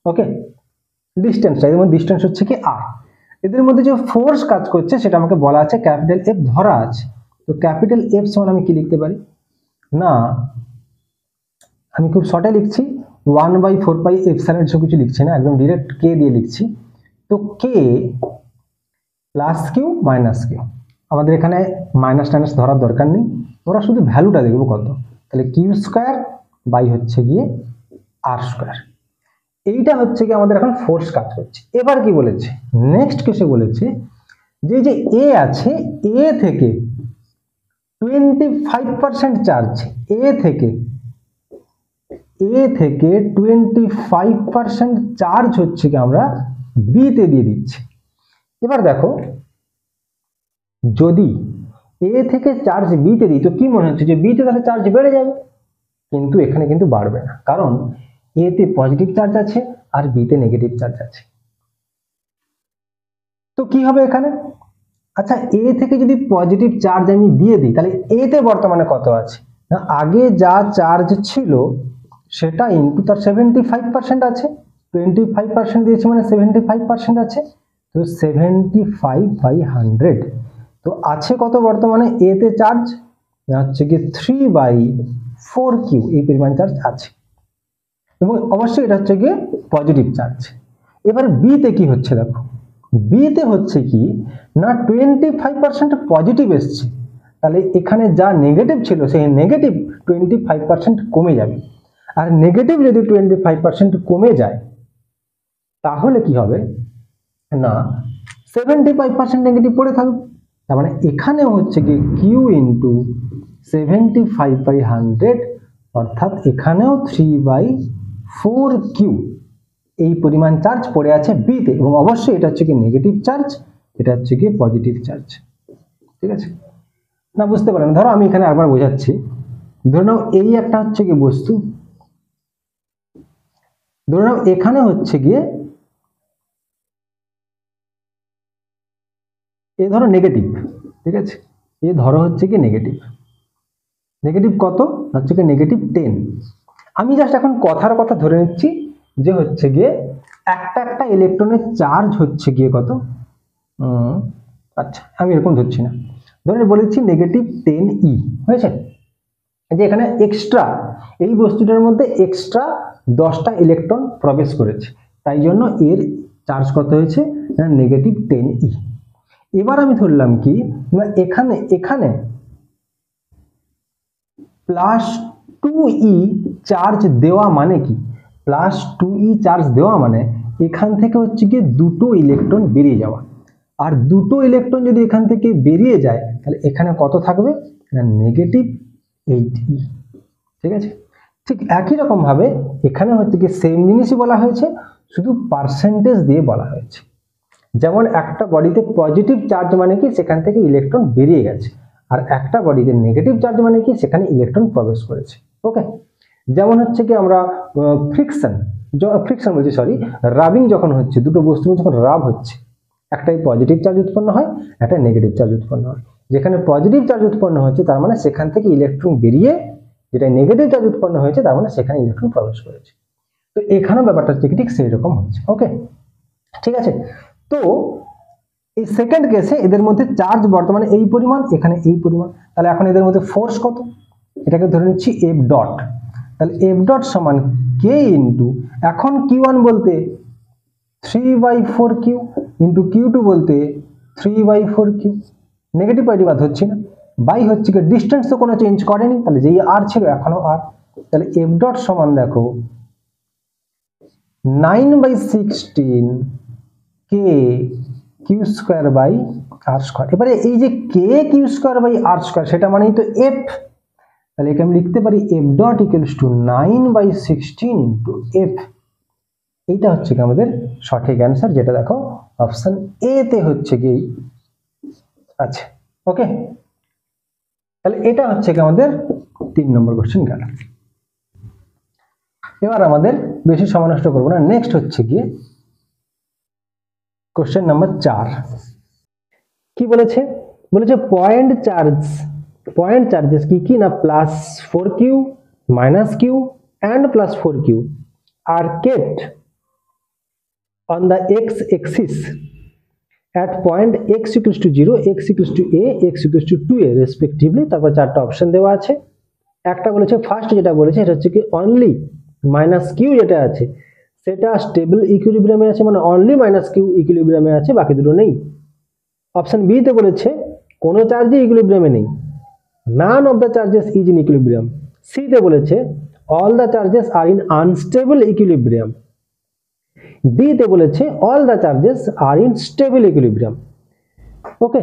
ওকে, ডিস্টেন্সটা, এদের মধ্যে ডিস্টেন্স হচ্ছে কি আর, এদের মধ্যে যে ফোর্স কাজ করছে সেটা আমাকে বলা আছে ক্যাপিটাল এফ ধরা আছে। তো ক্যাপিটাল এফ সমান আমি কি লিখতে পারি না আমি খুব শর্টে লিখছি, 1/4 এপসাইলন সব কিছু লিখছি না, একদম ডিরেক্ট কে দিয়ে লিখছি। তো k plus Q minus Q, আমাদের এখানে মাইনাস টাইনাস ধরার দরকার নেই, ওরা শুধু ভ্যালুটা দেখবো কত। তাহলে কিউ স্কোয়ার বাই হচ্ছে গিয়ে আর স্কোয়ার। এইটা হচ্ছে কি আমাদের এখন ফোর্স কাজ করছে। এবার কি বলেছে, নেক্সট কেসে বলেছে যে যে এ আছে, এ থেকে 25% চার্জ, এ থেকে 25% চার্জ হচ্ছে কি আমরা বি তে দিয়ে দিচ্ছি। এবার দেখো, যদি এ থেকে চার্জ বি তে দিই তো কি মনে হচ্ছে যে বি তে তাহলে চার্জ বেড়ে যাবে, কিন্তু এখানে কিন্তু বাড়বে না, কারণ এ তে পজিটিভ চার্জ আছে আর বি তে নেগেটিভ চার্জ আছে। তো কি হবে এখানে, আচ্ছা এ থেকে যদি পজিটিভ চার্জ আমি দিয়ে দিই তাহলে এ তে বর্তমানে কত আছে না, আগে যা চার্জ ছিল সেটা ইনটু তার 75% আছে, 25% দিয়েছি মানে 75% আছে, তো 75/100। তো আছে কত বর্তমানে এ তে চার্জ, হচ্ছে কি 3/4 কিউ, এই পরিমাণ চার্জ আছে, এবং অবশ্যই এটা হচ্ছে গিয়ে পজিটিভ চার্জ। এবার বি তে কি হচ্ছে দেখো, বি তে হচ্ছে কি না 25% পজিটিভ এসছে, তাহলে এখানে যা নেগেটিভ ছিল সেই নেগেটিভ 25% কমে যাবে, আর নেগেটিভ যদি 25% কমে যায় তাহলে কি হবে না 75% নেগেটিভ পড়ে থাকবে। তার মানে এখানে হচ্ছে কি কিউ ইন্টু 75/100, অর্থাৎ এখানেও 3/4 কিউ এই পরিমাণ চার্জ পড়ে আছে বি তে, এবং অবশ্যই এটা হচ্ছে কি নেগেটিভ চার্জ, এটা হচ্ছে কি পজিটিভ চার্জ। ঠিক আছে না, বুঝতে পারেন? ধরো আমি এখানে আবার বোঝাচ্ছি, ধরে নাও এই একটা হচ্ছে কি বস্তু, ধরে নাও এখানে হচ্ছে গিয়ে এ ধরো নেগেটিভ, ঠিক আছে, এ ধরো হচ্ছে কি নেগেটিভ, নেগেটিভ কত হচ্ছে কি নেগেটিভ 10। আমি জাস্ট এখন কথার কথা ধরে নিচ্ছি যে হচ্ছে গিয়ে একটা একটা ইলেকট্রনের চার্জ হচ্ছে গিয়ে কত, আচ্ছা আমি এরকম ধরছি না, ধরে বলেছি নেগেটিভ 10E হয়েছে, যে এখানে এক্সট্রা এই বস্তুটার মধ্যে এক্সট্রা 10টা ইলেকট্রন প্রবেশ করেছে, তাই জন্য এর চার্জ কত হয়েছে না নেগেটিভ 10E। এবার আমি ধরলাম কি না এখানে এখানে প্লাস 2E চার্জ দেওয়া মানে কি, প্লাস 2E চার্জ দেওয়া মানে এখান থেকে হচ্ছে গিয়ে দুটো ইলেকট্রন বেরিয়ে যাওয়া, আর দুটো ইলেকট্রন যদি এখান থেকে বেরিয়ে যায় তাহলে এখানে কত থাকবে না নেগেটিভ 8E। ঠিক আছে, ঠিক একই রকম ভাবে এখানে হচ্ছে কি সেম জিনিসই বলা হয়েছে, শুধু পার্সেন্টেজ দিয়ে বলা হয়েছে। যেমন একটা বডিতে পজিটিভ চার্জ মানে কি সেখান থেকে ইলেকট্রন বেরিয়ে গেছে, আর একটা বডিতে নেগেটিভ চার্জ মানে কি সেখানে ইলেকট্রন প্রবেশ করেছে। ওকে, যেমন হচ্ছে কি আমরা ফ্রিকশন বলছি সরি, রাবিং যখন হচ্ছে, দুটো বস্তু যখন রাব হচ্ছে, একটাই পজিটিভ চার্জ উৎপন্ন হয়, একটা নেগেটিভ চার্জ উৎপন্ন হয়। যেখানে পজিটিভ চার্জ উৎপন্ন হচ্ছে তার মানে সেখান থেকে ইলেকট্রন বেরিয়ে, যেটা নেগেটিভ চার্জ উৎপন্ন হয়েছে তার মানে সেখানে ইলেকট্রন প্রবেশ করেছে। তো এখানেও ব্যাপারটা হচ্ছে ঠিক সেই রকম হচ্ছে। ওকে, ঠিক আছে। তো এই সেকেন্ড কেসে এদের মধ্যে চার্জ বর্তমানে এই পরিমাণ, এখানে এই পরিমাণ, তাহলে এখন এদের মধ্যে ফোর্স কত, এটাকে ধরে নিচ্ছি এফ ডট, তাহলে এফ ডট সমান কে ইন্টু, এখন কিউ1 বলতে 3/4 কিউ ইন্টু কিউ2 বলতে 3/4 কিউ, নেগেটিভ পজিটিভ বাদ হচ্ছে না, বাই হচ্ছে কি ডিস্টেন্স তো কোনো চেঞ্জ করেনি, তাহলে যেই আর ছিল এখনো আর, তাহলে এফ ডট সমান দেখো 9/16 K Q square by R square. এবারে এই যে K Q square by R square সেটা মানেই তো এফ, তাহলে একে আমি লিখতে পারি F dot equals to 9/16 into F. এইটা হচ্ছে কি আমাদের সঠিক অ্যান্সার, যেটা দেখো অপশন এ তে হচ্ছে কি আছে। ওকে, তাহলে এটা হচ্ছে কি আমাদের 3 নম্বর কোশ্চেন গেল। এবার আমাদের বেশি সময় নষ্ট করবো না, নেক্সট হচ্ছে গিয়ে কোশ্চেন নাম্বার 4। কি বলেছে, বলেছে পয়েন্ট চার্জেস কি কি না +4q, -q and +4q are kept on the x-axis at point x equals to 0, x equals to a, x equals to 2a respectively। তারপর চারটা অপশন দেওয়া আছে, একটা বলেছে ফার্স্ট যেটা বলেছে এটা হচ্ছে কি অনলি মাইনাস কিউ যেটা আছে সেটা স্টেবল ইকুইলিব্রিয়ামে আছে, মানে অনলি মাইনাস কিউ ইকুইলিব্রিয়ামে আছে, বাকি দুটো নেই। অপশন বি তে বলেছে কোনো চার্জই ইকুইলিব্রিয়ামে নেই, none of the charges is in equilibrium. C তে বলেছে all the charges are in unstable equilibrium. D তে বলেছে all the charges are in stable equilibrium. Okay,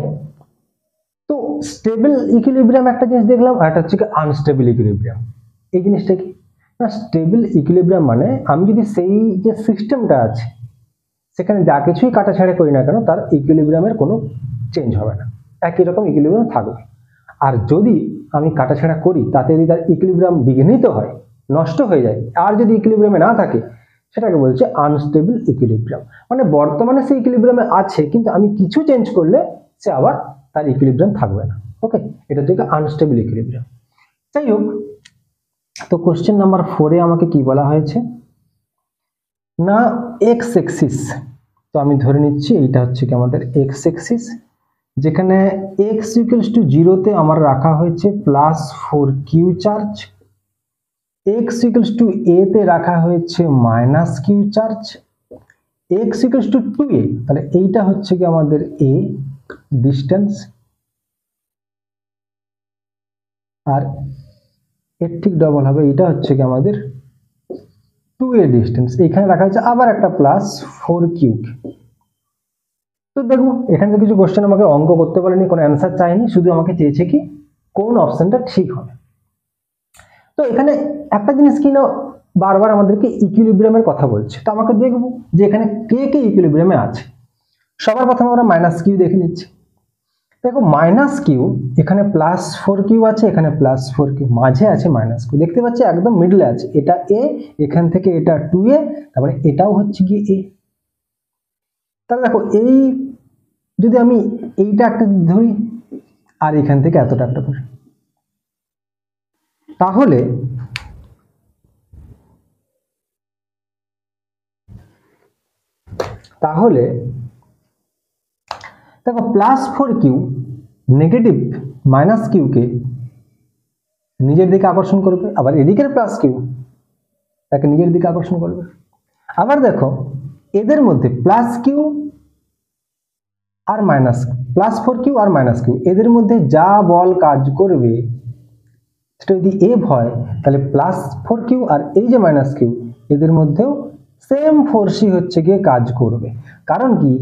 তো স্টেবল ইকুইলিব্রিয়াম একটা জিনিস দেখলাম, আর একটা হচ্ছে আনস্টেবল ইকুইলিব্রিয়াম। এই জিনিসটা কি না, স্টেবল ইকুইলিব্রিয়াম মানে আমি যদি সেই যে সিস্টেমটা আছে সেখানে যা কিছুই কাটাছাড়া করি না কেন তার ইকুইলিব্রিয়ামের কোনো চেঞ্জ হবে না, একই রকম ইকুইলিব্রিয়াম থাকবে। আর যদি আমি কাটাছাড়া করি তাতে যদি তার ইকুইলিব্রিয়াম বিঘ্নিত হয়, নষ্ট হয়ে যায়, আর যদি ইকুইলিব্রিয়ামে না থাকে সেটাকে বলছে আনস্টেবল ইকুইলিব্রিয়াম। মানে বর্তমানে সে ইকুইলিব্রিয়ামে আছে কিন্তু আমি কিছু চেঞ্জ করলে সে আবার তার ইকুইলিব্রিয়াম থাকবে না। ওকে, এটা হচ্ছে আনস্টেবল ইকুইলিব্রিয়াম। যাই হোক, তো কোশ্চেন নাম্বার 4 এ আমাকে কি বলা হয়েছে না এক্স এক্সিস, তো আমি ধরে নিচ্ছি এইটা হচ্ছে কি আমাদের এক্স এক্সিস, যেখানে এক্স ইকুয়ালস টু 0 তে আমার রাখা হয়েছে +4q charge, x equals to a তে রাখা হয়েছে -q charge, x equals to 2a, তাহলে এইটা হচ্ছে কি আমাদের a ডিস্টেন্স, আর এর ঠিক ডবল হবে এটা হচ্ছে কি আমাদের 2a ডিস্টেন্স। এখানে রাখা হয়েছে আবার একটা +4q। তো দেখো এখানে তো কিছু কোশ্চেন আমাকে অঙ্ক করতে বলেনি, কোনো অ্যান্সার চাইনি, শুধু আমাকে চেয়েছে কি কোন অপশনটা ঠিক হবে। তো এখানে একটা জিনিস কি না বারবার আমাদেরকে ইকুইলিব্রিয়ামের কথা বলছে, তো আমাকে দেখবো যে এখানে কে কে ইকুইলিব্রিয়ামে আছে। সবার প্রথমে আমরা -q দেখে নিচ্ছি। দেখো -q এখানে +4q আছে, এখানে +4q, মাঝে আছে -q, দেখতে পাচ্ছি একদম মিডলে আছে, এটা a, এখান থেকে এটা 2a, তারপরে এটাও হচ্ছে কি a। তাহলে দেখো এই যদি আমি এইটা একটা ধরি আর এখান থেকে এতটা একটা ধরি, তাহলে দেখো +4q নেগেটিভ -q কে নিজের দিকে আকর্ষণ করবে, আবার এদিকের +q তাকে নিজের দিকে আকর্ষণ করবে। আবার দেখো এদের মধ্যে +q আর +4q আর -q এদের মধ্যে যা বল কাজ করবে সেটা যদি F হয় তাহলে +4q আর এই যে -q এদের মধ্যেও সেম ফোর্সই হচ্ছে গিয়ে কাজ করবে। কারণ কি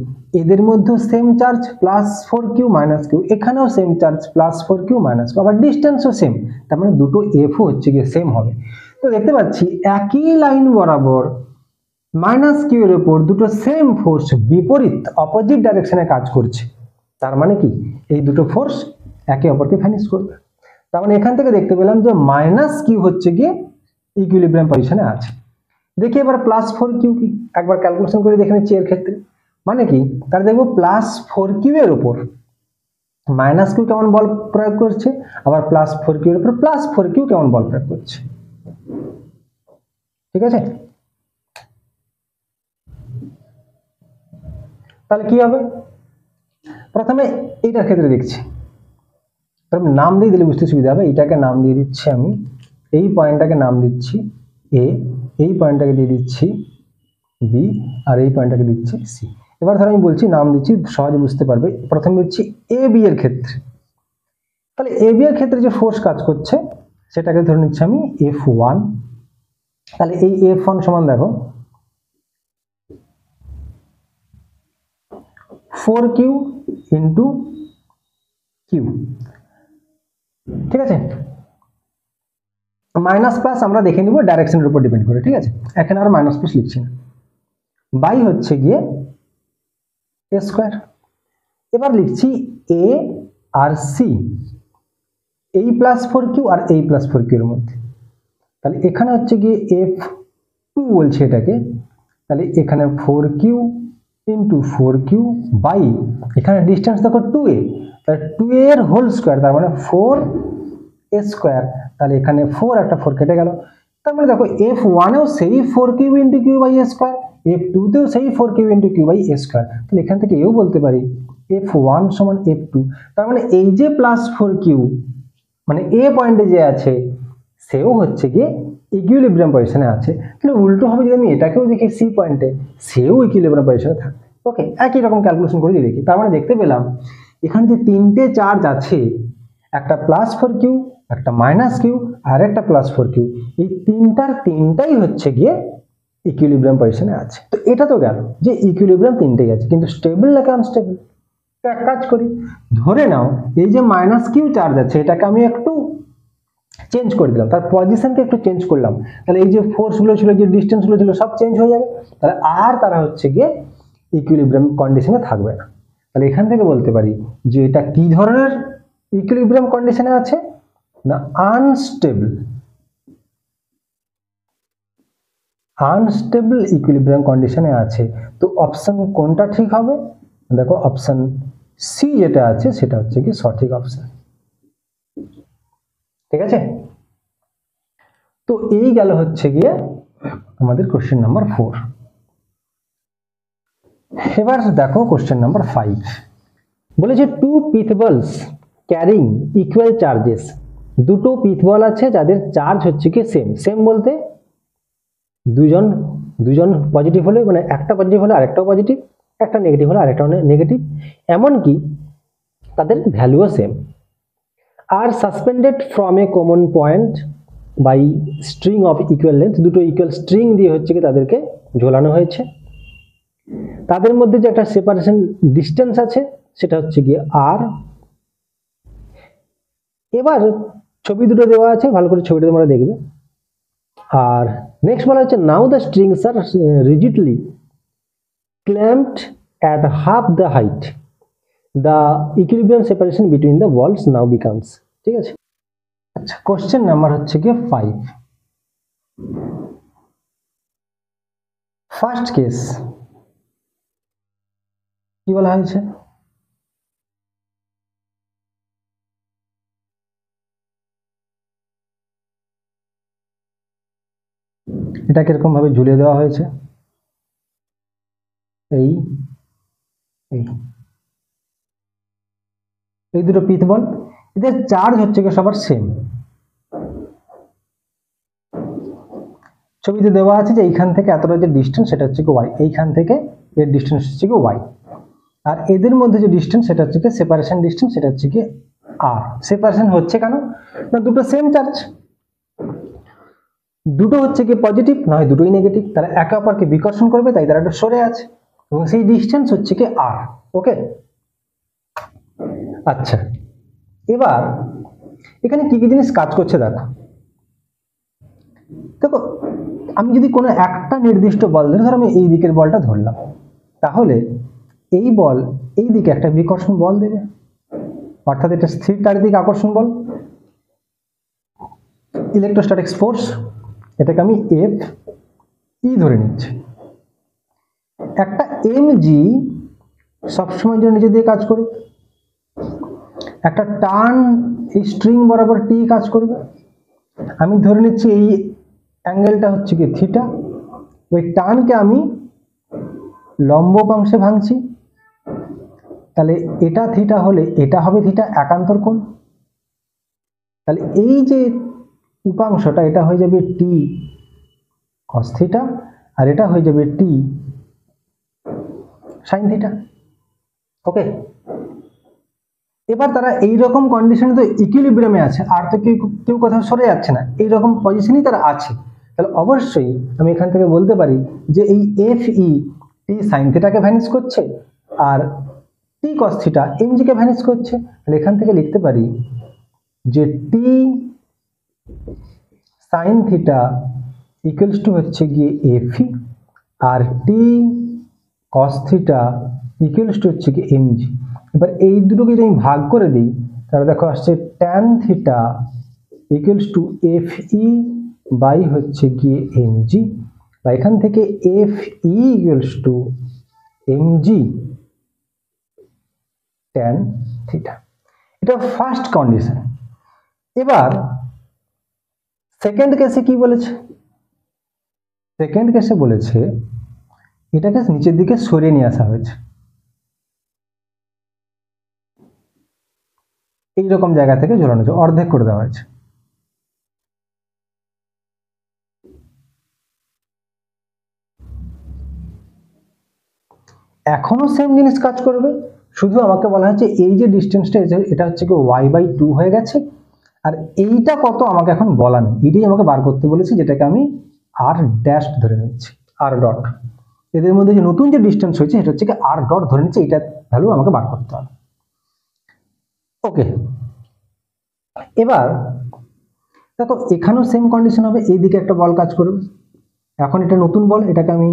এদের মধ্যেও সেম চার্জ +4q -q, এখানেও সেম চার্জ +4q -q, আবার ডিস্টেন্সও সেম, তার মানে দুটো F হচ্ছে গিয়ে সেম হবে। তো দেখতে পাচ্ছি একই লাইন বরাবর -q এর উপর দুটো সেম ফোর্স বিপরীত অপোজিট ডাইরেকশনে কাজ করছে, তার মানে কি এই দুটো ফোর্স একে অপরকে ভ্যানিশ করবে। তার মানে এখান থেকে দেখতে পেলাম যে -q হচ্ছে গিয়ে ইকুইলিব্রিয়াম পজিশনে আছে। দেখি এবার +4q কি, একবার ক্যালকুলেশন করে দেখে নিচ্ছি এর ক্ষেত্রে। মানে কি তাহলে দেখবো +4q এর উপর -q কেমন বল প্রয়োগ করছে, আবার +4q এর উপর +4q কেমন বল প্রয়োগ করছে। ঠিক আছে, তাহলে কি হবে, প্রথমে এইটার ক্ষেত্রে দেখছি, নাম দিয়ে দিলে বুঝতে সুবিধা হবে। এটাকে নাম দিয়ে দিচ্ছি আমি, এই পয়েন্টটাকে নাম দিচ্ছি a, এই পয়েন্টটাকে দিয়ে দিচ্ছি b, আর এই পয়েন্টটাকে দিচ্ছি c। এবার ধর আমি বলছি নাম দিচ্ছি সহজে বুঝতে পারবে। প্রথমে দিচ্ছি a b এর ক্ষেত্রে, তাহলে a b এর ক্ষেত্রে যে ফোর্স কাজ করছে সেটাকে ধরে নিচ্ছি আমি F1। তাহলে এই F1 সমান দেখো 4q ইন্টু q, ঠিক আছে। মাইনাস প্লাস আমরা দেখে নিব ডাইরেকশনের উপর ডিপেন্ড করে, ঠিক আছে, এখানে আর মাইনাস প্লাস লিখছি না, বাই হচ্ছে গিয়ে a স্কয়ার। এবার লিখছি a আর c, এই +4q আর এই +4q এর মধ্যে, তাহলে এখানে হচ্ছে গিয়ে F2 বলছে এটাকে, তাহলে এখানে 4q ইন্টু 4q বাই এখানে ডিস্টেন্স দেখো 2a, তাহলে 2a এর হোল স্কয়ার, তার মানে 4a স্কয়ার, তাহলে এখানে 4 একটা 4 কেটে গেল। তার মানে দেখো F1 এও সেই 4q into q by a square, F2 তেও সেই 4q into q by a square, তাহলে এখান থেকে এও বলতে পারি F1 সমান F2। তার মানে এই যে +4q মানে a পয়েন্টে যে আছে সেও হচ্ছে গিয়ে ইকুইলিব্রিয়াম পজিশনে আছে। তাহলে উল্টো হবে, যদি আমি এটাকেও দেখি সি পয়েন্টে, সেও ইকুইলিব্রিয়াম পজিশনে থাকবে। ওকে, একই রকম ক্যালকুলেশন করে দেখি। তার মানে দেখতে পেলাম এখানে যে তিনটে চার্জ আছে, একটা +4q, একটা -q আর একটা +4q, এই তিনটাই হচ্ছে গিয়ে ইকুইলিব্রিয়াম পজিশনে আছে। তো এটা তো গেল যে ইকুইলিব্রিয়াম তিনটেই আছে, কিন্তু স্টেবল নাকি আনস্টেবল? এক কাজ করি, ধরে নাও এই যে -q চার্জ আছে, এটাকে আমি একটু চেঞ্জ করে দিলাম, তার পজিশনকে একটু চেঞ্জ করলাম, তাহলে এই যে ফোর্সগুলো ছিল, যে ডিস্টেন্সগুলো ছিল, সব চেঞ্জ হয়ে যাবে। তাহলে আর তারা হচ্ছে গিয়ে ইকুইলিব্রিয়াম কন্ডিশনে থাকবে না। তাহলে এখান থেকে বলতে পারি যে এটা কি ধরনের ইকুইলিব্রিয়াম কন্ডিশনে আছে না, আনস্টেবল ইকুইলিব্রিয়াম কন্ডিশনে আছে। তো অপশন কোনটা ঠিক হবে? দেখো অপশন সি যেটা আছে সেটা হচ্ছে কি সঠিক অপশন। ঠিক আছে, তো এই গেল হচ্ছে গিয়ে আমাদের কোশ্চেন নাম্বার 4। এবার দেখো কোশ্চেন নাম্বার 5 বলেছে টু পিথবলস ক্যারিং ইকুয়াল চার্জেস। দুটো পিথবল আছে যাদের চার্জ হচ্ছে কি সেম বলতে দুজন পজিটিভ হলে, মানে একটা পজিটিভ হলে আরেকটাও পজিটিভ, একটা নেগেটিভ হলে আরেকটাও নেগেটিভ, এমনকি তাদের ভ্যালুও সেম। আর suspended from a common point by string of equal length, দুটো ইকুয়াল স্ট্রিং দিয়ে হচ্ছে কি তাদেরকে ঝোলানো হয়েছে। তাদের মধ্যে যে একটা সেপারেশন ডিস্টেন্স আছে সেটা হচ্ছে গিয়ে আর। এবার ছবি দুটো দেওয়া আছে, ভালো করে ছবিটা তোমরা দেখবে। আর নেক্সট বলা হচ্ছে now the strings are rigidly clamped at half the height, the equilibrium separation between the walls now becomes। ঠিক আছে, আচ্ছা কোশ্চেন নাম্বার হচ্ছে গিয়ে 5। ফার্স্ট কেস কি বলা হয়েছে? এটা কিরকম ভাবে ঝুলিয়ে দেওয়া হয়েছে, এই এই এই দুটো পিথবল, এদের চার্জ হচ্ছে কি সবার সেম। ছবিতে দেওয়া আছে যে এইখান থেকে এতটা যে ডিস্টেন্স সেটা হচ্ছে কি ওয়াই, এইখান থেকে এর ডিস্টেন্স হচ্ছে কি ওয়াই, আর এদের মধ্যে যে ডিস্টেন্স সেটা হচ্ছে কি সেপারেশন ডিস্টেন্স, সেটা হচ্ছে কি আর। সেপারেশন হচ্ছে কেন না, দুটো সেম চার্জ, দুটো হচ্ছে কি পজিটিভ নয় দুটোই নেগেটিভ, তারা একে অপরকে বিকর্ষণ করবে, তাই তারা একটু সরে আছে, এবং সেই ডিস্টেন্স হচ্ছে কি আর। ওকে, আচ্ছা এবার এখানে কি কি জিনিস কাজ করছে দেখো। দেখো আমি যদি কোনো একটা নির্দিষ্ট বল ধরে, ধর আমি এই দিকের বলটা ধরলাম, তাহলে এই বল এই দিকে একটা বিকর্ষণ বল দেবে, অর্থাৎ এটা স্থির চারিদিক আকর্ষণ বল, ইলেকট্রোস্ট্যাটিক্স ফোর্স, এটাকে আমি এফ ই ধরে নিচ্ছি। একটা এমজি সবসময় জন্য নিচে দিয়ে কাজ করবে, একটা টান এই স্ট্রিং বরাবর টি কাজ করবে। আমি ধরে নিচ্ছি এই অ্যাঙ্গেলটা হচ্ছে কি থিটা, ওই টানকে আমি লম্ব অংশে ভাঙছি, তাহলে এটা থিটা হলে এটা হবে থিটা, একান্তর কোণ। তাহলে এই যে উপাংশটা এটা হয়ে যাবে টি কস থিটা, আর এটা হয়ে যাবে টি সাইন থিটা। ওকে, এবার তারা এইরকম কন্ডিশনে তো ইকুইলিব্রিয়ামে আছে, আর তো কেউ কোথাও সরে যাচ্ছে না, এইরকম পজিশনেই তারা আছে। তাহলে অবশ্যই আমি এখান থেকে বলতে পারি যে এই এফ ই টি সাইন থিটাকে ভ্যানিশ করছে, আর টি কস থিটা এমজি কে ভ্যানিশ করছে। তাহলে এখান থেকে লিখতে পারি যে T sine theta equals to হচ্ছে গিয়ে এফ ই, আর T cos theta equals to হচ্ছে গিয়ে এমজি। এবার এই দুটোকে যদি আমি ভাগ করে দিই, তাহলে দেখো আসছে tan theta equals to F E by হচ্ছে গিয়ে এমজি, বা এখান থেকে F E equals to MG tan theta. এটা ফার্স্ট কন্ডিশন। এবার সেকেন্ড কেসে কি বলেছে? সেকেন্ড কেসে বলেছে এটাকে নিচের দিকে সরিয়ে নিয়ে আসা হয়েছে, এইরকম জায়গা থেকে ঝোলানো হয়েছে, অর্ধেক করে দেওয়া হয়েছে। এখনো সেম জিনিস কাজ করবে, শুধু আমাকে বলা হচ্ছে এই যে ডিস্টেন্সটা এটা হচ্ছে কি y/2 হয়ে গেছে, আর এইটা কত আমাকে এখন বলা নেই, এটাই আমাকে বার করতে বলেছে, যেটাকে আমি r ড্যাশ ধরে নিচ্ছি, r ডট। এদের মধ্যে যে নতুন যে ডিস্টেন্স হয়েছে এটা হচ্ছে কি r ডট ধরে নিচ্ছি, এটা ভ্যালু আমাকে বার করতে হবে। ওকে, এবার দেখো এখানেও সেম কন্ডিশন হবে, এইদিকে একটা বল কাজ করবে, এখন এটা নতুন বল, এটাকে আমি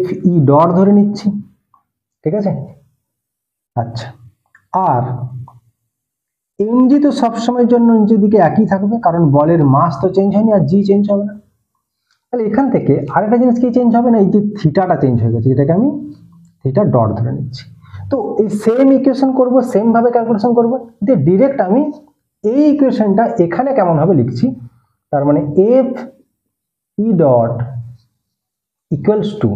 Fe ডট ধরে নিচ্ছি, ঠিক আছে। আচ্ছা, আর mg তো সবসময়ের জন্য নিচের দিকে একই থাকবে, কারণ বলের মাস তো চেঞ্জ হয়নি, আর জি চেঞ্জ হবে না। তাহলে এখান থেকে আরেকটা জিনিস কি চেঞ্জ হবে না, এই যে থিটাটা চেঞ্জ হয়ে গেছে, যেটাকে আমি থিটা ডট ধরে নিচ্ছি। তো এই সেম ইকুয়েশন করব, সেম ভাবে ক্যালকুলেশন করব, দিয়ে ডিরেক্ট আমি এই ইকুয়েশনটা এখানে কেমন ভাবে লিখছি, তার মানে F E dot equals two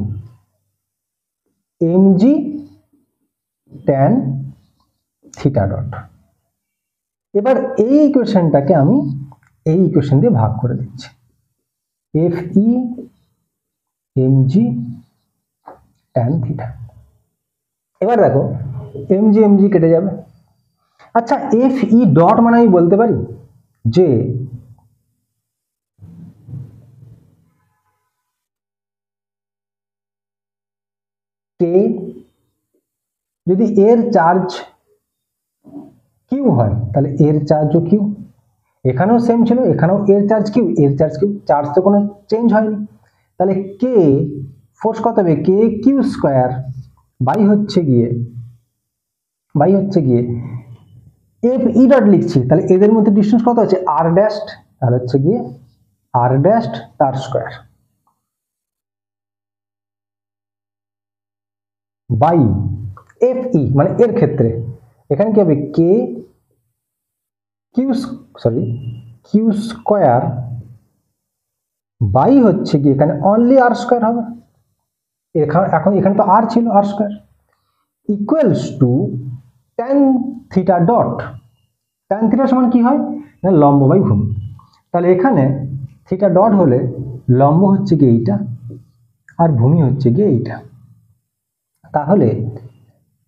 mg tan theta dot. এবার এই ইকুয়েশনটাকে আমি এই ইকুয়েশন দিয়ে ভাগ করে দিচ্ছি, F E mg tan theta. এবার দেখো mg কেটে যাবে। আচ্ছা, এফ ই ডট মানে আমি বলতে পারি যে কে যদি এর চার্জ কিউ হয়, তাহলে এর চার্জও কিউ, এখানেও সেম ছিল, এখানেও এর চার্জ কিউ, এর চার্জ কিউ, চার্জ তো কোনো চেঞ্জ হয়নি, তাহলে কে ফোর্স কত হবে, কে কিউ স্কোয়ার বাই হচ্ছে গিয়ে এফ ই ডট লিখছি, তাহলে এদের মধ্যে ডিস্টেন্স কত আছে, আর ড্যাশ, তাহলে হচ্ছে গিয়ে আর ড্যাশ তার স্কোয়ার বাই এফ ই, মানে এর ক্ষেত্রে এখানে কি হবে, কে কিউ স্কোয়ার বাই হচ্ছে কি এখানে অনলি আর স্কোয়ার হবে, এখন এখানে তো আর ছিল, R square equals to tan theta dot. Tan theta সমান কি হয় না, লম্ব বাই ভূমি। তাহলে এখানে থিটা ডট হলে লম্ব হচ্ছে গিয়ে এইটা, আর ভূমি হচ্ছে গিয়ে এইটা। তাহলে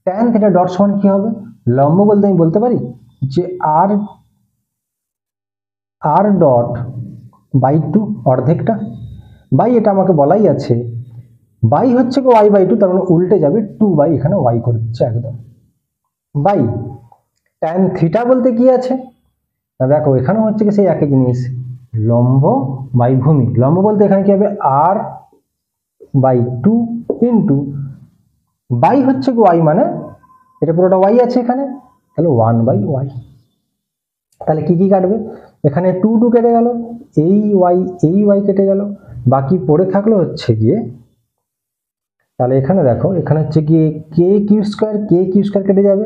ট্যান থিটা ডট সমান কি হবে, লম্ব বলতে আমি বলতে পারি যে আর ডট বাই টু, অর্ধেকটা, বাই এটা আমাকে বলাই আছে, বাই হচ্ছে কি y/2, তার মানে উল্টে যাবে 2 বাই, এখানে y করে দিচ্ছে একদম, বাই ট্যান থিটা বলতে কি আছে না, দেখো এখানে হচ্ছে কি সেই একই জিনিস, লম্ব বাই ভূমি। লম্ব বলতে এখানে কি হবে, r/2 ইন্টু বাই হচ্ছে কি y, মানে এটা পুরোটা y আছে এখানে, তাহলে 1/y। তাহলে কি কি কাটবে, এখানে 2 কেটে গেল, এই y কেটে গেল, বাকি পড়ে থাকলো হচ্ছে গিয়ে, তাহলে এখানে দেখো এখানে হচ্ছে গিয়ে কে কিউ স্কোয়ার কেটে যাবে,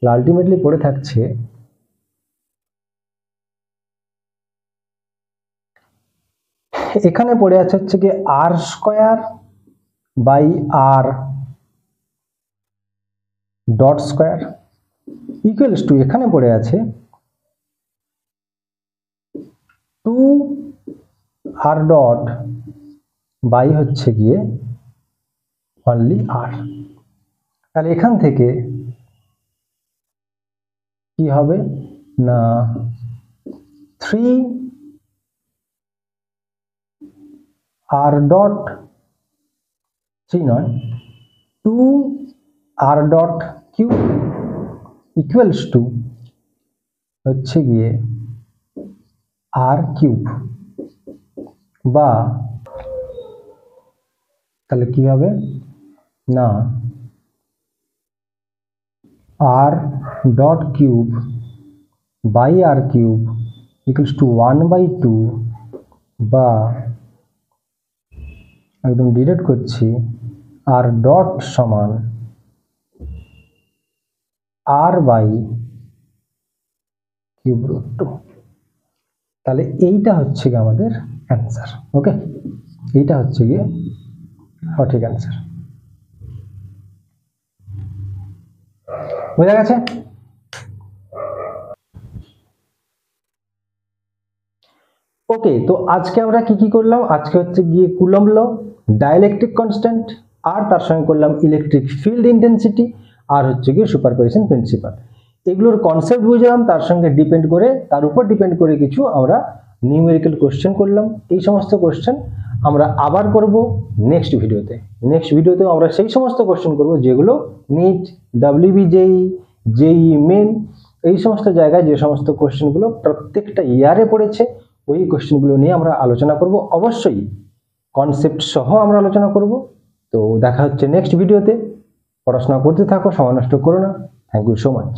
আলটিমেটলি পড়ে থাকছে এখানে পড়ে আছে হচ্ছে গিয়ে R square by R dot square equals to, এখানে পড়ে আছে 2 আর ডট বাই হচ্ছে গিয়ে অনলি আর। তাহলে এখান থেকে কি হবে না, 3 আর ডট 3 নয় 2 R dot Q equals to হচ্ছে গিয়ে আর কিউব, বা তাহলে কি হবে না, R dot cube by R cube equals to 1/2, বা একদম ডিরেক্ট করছি আর ডট সমান আর বাই কিউব রুট 2। তাহলে এইটা হচ্ছে গিয়ে আমাদের অ্যান্সার। ওকে, এইটা হচ্ছে গিয়ে সঠিক অ্যান্সার। বোঝা গেছে? ওকে, তো আজকে আমরা কি কি করলাম, আজকে হচ্ছে গিয়ে কুলম্ব ল, ডাইইলেকট্রিক কনস্ট্যান্ট, আর তার সঙ্গে করলাম ইলেকট্রিক ফিল্ড ইন্টেন্সিটি, আর হচ্ছে কি সুপারপজিশন প্রিন্সিপাল। এগুলোর কনসেপ্ট বুঝলাম, তার সঙ্গে তার উপর ডিপেন্ড করে কিছু আমরা নিউমেরিক্যাল কোশ্চেন করলাম। এই সমস্ত কোশ্চেন আমরা আবার করব নেক্সট ভিডিওতে আমরা সেই সমস্ত কোশ্চেন করব যেগুলো নিট, WBJEE, JEE মেন, এই সমস্ত জায়গায় যে সমস্ত কোশ্চেনগুলো প্রত্যেকটা ইয়ারে পড়েছে ওই কোশ্চেনগুলো নিয়ে আমরা আলোচনা করব। অবশ্যই কনসেপ্ট সহ আমরা আলোচনা করব। তো দেখা হচ্ছে নেক্সট ভিডিওতে। পড়াশোনা করতে থাকো, সময় নষ্ট করো না। Thank you so much.